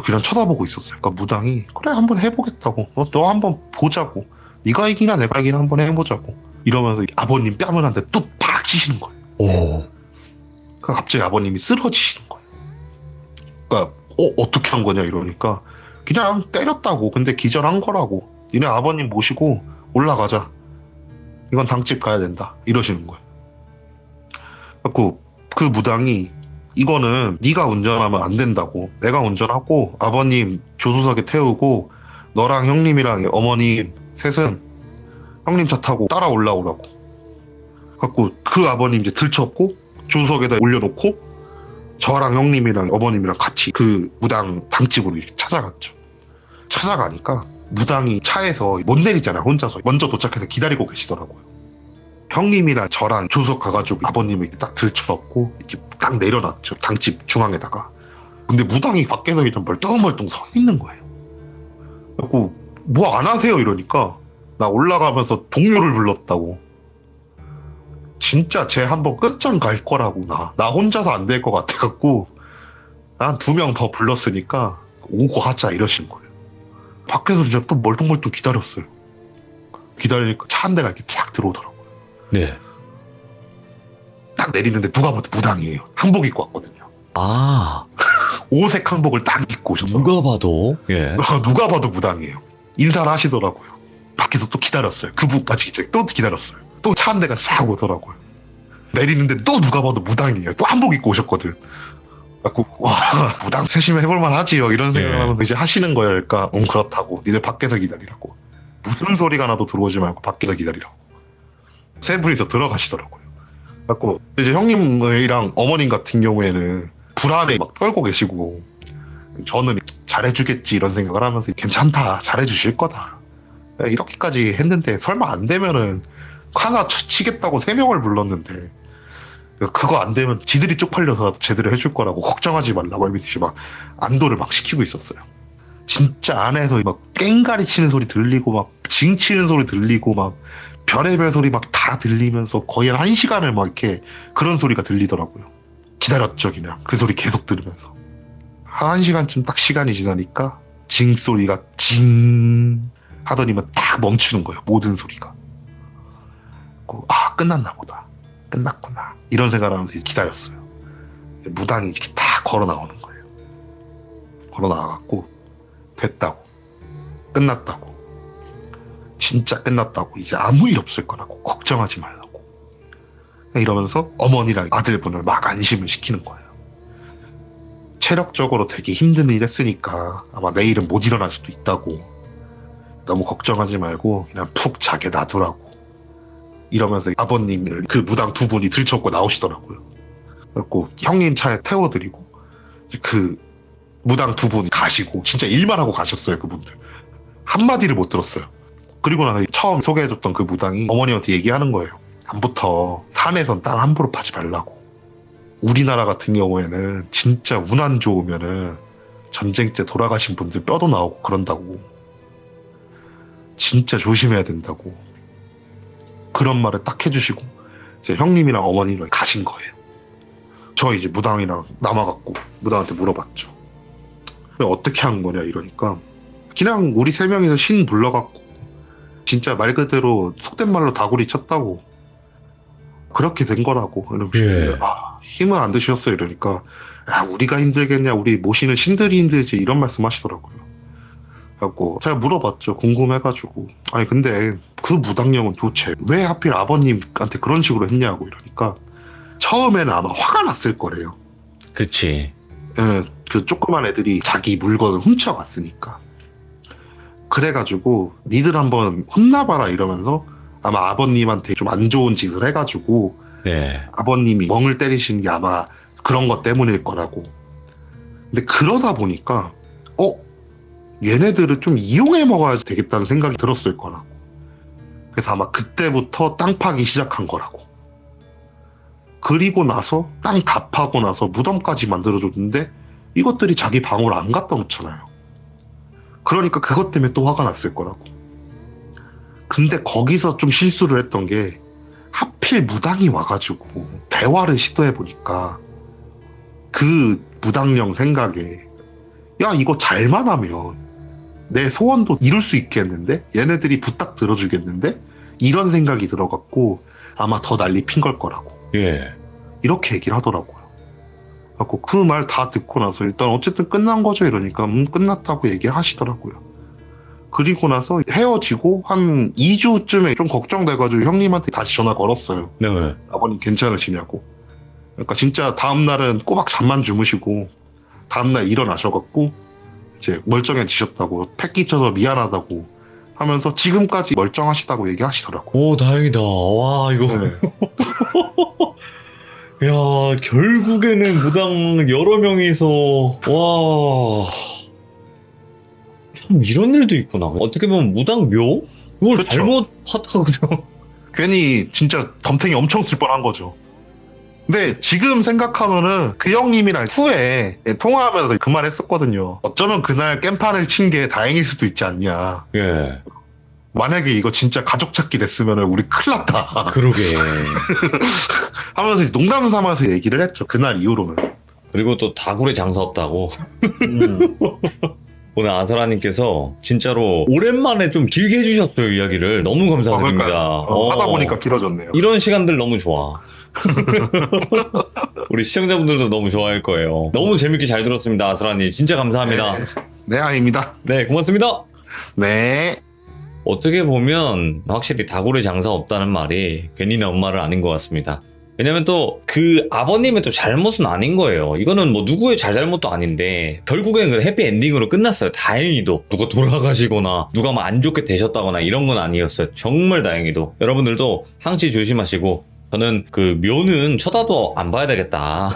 그냥 쳐다보고 있었어요. 그러니까 무당이 그래 한번 해보겠다고. 너 한번 보자고. 네가 이기나 내가 이기나 한번 해보자고. 이러면서 아버님 뺨을 한 대 또 팍 치시는 거예요. 오. 그러니까 갑자기 아버님이 쓰러지시는 거예요. 그러니까 어떻게 한 거냐 이러니까 그냥 때렸다고. 근데 기절한 거라고. 니네 아버님 모시고 올라가자. 이건 당집 가야 된다. 이러시는 거예요. 그 무당이 이거는 네가 운전하면 안 된다고. 내가 운전하고 아버님 조수석에 태우고 너랑 형님이랑 어머님 셋은 형님 차 타고 따라 올라오라고. 갖고 그 아버님 이제 들쳤고 조수석에다 올려놓고 저랑 형님이랑 어머님이랑 같이 그 무당 당집으로 이렇게 찾아갔죠. 찾아가니까 무당이 차에서 못 내리잖아. 혼자서 먼저 도착해서 기다리고 계시더라고요. 형님이랑 저랑 조수석 가가지고 아버님을 딱 들쳐갖고 이렇게 딱 내려놨죠. 당집 중앙에다가. 근데 무당이 밖에서 그냥 멀뚱멀뚱 서 있는 거예요. 그래갖고 뭐 안 하세요 이러니까 나 올라가면서 동료를 불렀다고. 진짜 쟤 한번 끝장 갈 거라고. 나 혼자서 안 될 것 같아갖고 난 2명 더 불렀으니까 오고 하자 이러신 거예요. 밖에서 진짜 또 멀뚱멀뚱 기다렸어요. 기다리니까 차 한 대가 이렇게 쫙 들어오더라고요. 네. 딱 내리는데 누가 봐도 무당이에요. 한복 입고 왔거든요. 아. 오색 한복을 딱 입고 오셨어요. 누가 봐도. 예. 누가 봐도 무당이에요. 인사를 하시더라고요. 밖에서 또 기다렸어요. 그분까지 이제 또 기다렸어요. 또 차 한 대가 싹 오더라고요. 내리는데 또 누가 봐도 무당이에요. 또 한복 입고 오셨거든. 그래갖고 와 무당 세심히 해볼만 하지요. 이런 생각을 하면서 이제 하시는 거예요. 그러니까 그렇다고. 니네 밖에서 기다리라고. 무슨 소리가 나도 들어오지 말고 밖에서 기다리라고. 세 분이서 들어가시더라고요. 그래갖고 이제 형님이랑 어머님 같은 경우에는 불안에 막 떨고 계시고 저는 잘해주겠지 이런 생각을 하면서 괜찮다. 잘해주실 거다. 이렇게까지 했는데 설마 안 되면은 하나 치겠다고 3명을 불렀는데 그거 안 되면 지들이 쪽팔려서 제대로 해줄 거라고 걱정하지 말라고 이렇게 막 안도를 막 시키고 있었어요. 진짜 안에서 막 깽가리 치는 소리 들리고 막 징 치는 소리 들리고 막 별의별 소리 막 다 들리면서 거의 한 1시간을 막 이렇게 그런 소리가 들리더라고요. 기다렸죠 그냥 그 소리 계속 들으면서. 한 1시간쯤 딱 시간이 지나니까 징 소리가 징 하더니만 딱 멈추는 거예요. 모든 소리가. 아 끝났나 보다. 끝났구나. 이런 생각을 하면서 기다렸어요. 무당이 이렇게 딱 걸어 나오는 거예요. 걸어 나와갖고 됐다고. 끝났다고. 진짜 끝났다고. 이제 아무 일 없을 거라고. 걱정하지 말라고. 이러면서 어머니랑 아들분을 막 안심을 시키는 거예요. 체력적으로 되게 힘든 일 했으니까 아마 내일은 못 일어날 수도 있다고. 너무 걱정하지 말고 그냥 푹 자게 놔두라고. 이러면서 아버님을 그 무당 2분이 들쳐업고 나오시더라고요. 그래갖고 형님 차에 태워드리고 이제 그 무당 두 분 가시고 진짜 일만 하고 가셨어요. 그분들 한마디를 못 들었어요. 그리고 나서 처음 소개해줬던 그 무당이 어머니한테 얘기하는 거예요. 다음부터 산에선 딸 함부로 파지 말라고. 우리나라 같은 경우에는 진짜 운 안 좋으면은 전쟁 때 돌아가신 분들 뼈도 나오고 그런다고. 진짜 조심해야 된다고. 그런 말을 딱 해주시고 이제 형님이랑 어머니랑 가신 거예요. 저 이제 무당이랑 남아갖고 무당한테 물어봤죠. 어떻게 한 거냐 이러니까 그냥 우리 세 명이서 신 불러갖고 진짜 말 그대로 속된 말로 다구리 쳤다고 그렇게 된 거라고. 예. 힘은 안 드셨어요 이러니까 야 우리가 힘들겠냐 우리 모시는 신들이 힘들지 이런 말씀 하시더라고요. 그래갖고 제가 물어봤죠. 궁금해가지고 아니 근데 그 무당령은 도대체 왜 하필 아버님한테 그런 식으로 했냐고 이러니까 처음에는 아마 화가 났을 거래요. 그치. 예, 그 조그만 애들이 자기 물건을 훔쳐갔으니까. 그래가지고 니들 한번 혼나봐라 이러면서 아마 아버님한테 좀 안 좋은 짓을 해가지고 네. 아버님이 멍을 때리신 게 아마 그런 것 때문일 거라고. 근데 그러다 보니까 얘네들을 좀 이용해 먹어야 되겠다는 생각이 들었을 거라고. 그래서 아마 그때부터 땅 파기 시작한 거라고. 그리고 나서 땅 다 파고 나서 무덤까지 만들어줬는데 이것들이 자기 방으로 안 갖다 놓잖아요. 그러니까 그것 때문에 또 화가 났을 거라고. 근데 거기서 좀 실수를 했던 게 하필 무당이 와가지고 대화를 시도해보니까 그 무당령 생각에 야 이거 잘만 하면 내 소원도 이룰 수 있겠는데? 얘네들이 부탁 들어주겠는데? 이런 생각이 들어갖고 아마 더 난리 핀 걸 거라고. 예. 이렇게 얘기를 하더라고요. 그래갖고 그 말 다 듣고 나서 일단 어쨌든 끝난 거죠 이러니까 끝났다고 얘기하시더라고요. 그리고 나서 헤어지고 한 2주쯤에 좀 걱정돼가지고 형님한테 다시 전화 걸었어요. 네. 아버님 괜찮으시냐고. 그러니까 진짜 다음날은 꼬박 잠만 주무시고 다음날 일어나셔갖고 이제 멀쩡해지셨다고 패 끼쳐서 미안하다고 하면서 지금까지 멀쩡하시다고 얘기하시더라고. 오, 다행이다. 와, 이거. 네. 야, 결국에는 무당 여러 명이서, 와. 참, 이런 일도 있구나. 어떻게 보면 무당 묘? 이걸 그쵸. 잘못하다가 그냥. 괜히 진짜 덤탱이 엄청 쓸 뻔한 거죠. 근데 지금 생각하면은 그 형님이랑 후에 통화하면서 그 말 했었거든요. 어쩌면 그날 깽판을 친 게 다행일 수도 있지 않냐. 예. 만약에 이거 진짜 가족 찾기 됐으면 우리 큰일 났다. 그러게. 하면서 농담 삼아서 얘기를 했죠. 그날 이후로는. 그리고 또 다굴에 장사 없다고. 음. 오늘 아사라님께서 진짜로 오랜만에 좀 길게 해주셨어요, 이야기를. 너무 감사드립니다. 그러니까요. 하다 보니까 길어졌네요. 이런 시간들 너무 좋아. 우리 시청자분들도 너무 좋아할 거예요. 너무 재밌게 잘 들었습니다, 아사라님. 진짜 감사합니다. 네, 아닙니다. 네, 고맙습니다. 네. 어떻게 보면 확실히 다굴에 장사 없다는 말이 괜히 나온 말은 아닌 것 같습니다. 왜냐면 또 그 아버님의 또 잘못은 아닌 거예요. 이거는 뭐 누구의 잘잘못도 아닌데 결국엔 그 해피엔딩으로 끝났어요. 다행히도. 누가 돌아가시거나 누가 뭐 안 좋게 되셨다거나 이런 건 아니었어요. 정말 다행히도. 여러분들도 항시 조심하시고 저는 그 묘는 쳐다도 안 봐야 되겠다.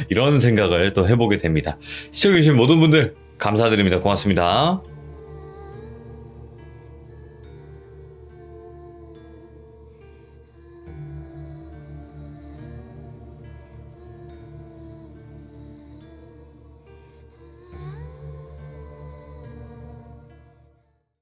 이런 생각을 또 해보게 됩니다. 시청해주신 모든 분들 감사드립니다. 고맙습니다.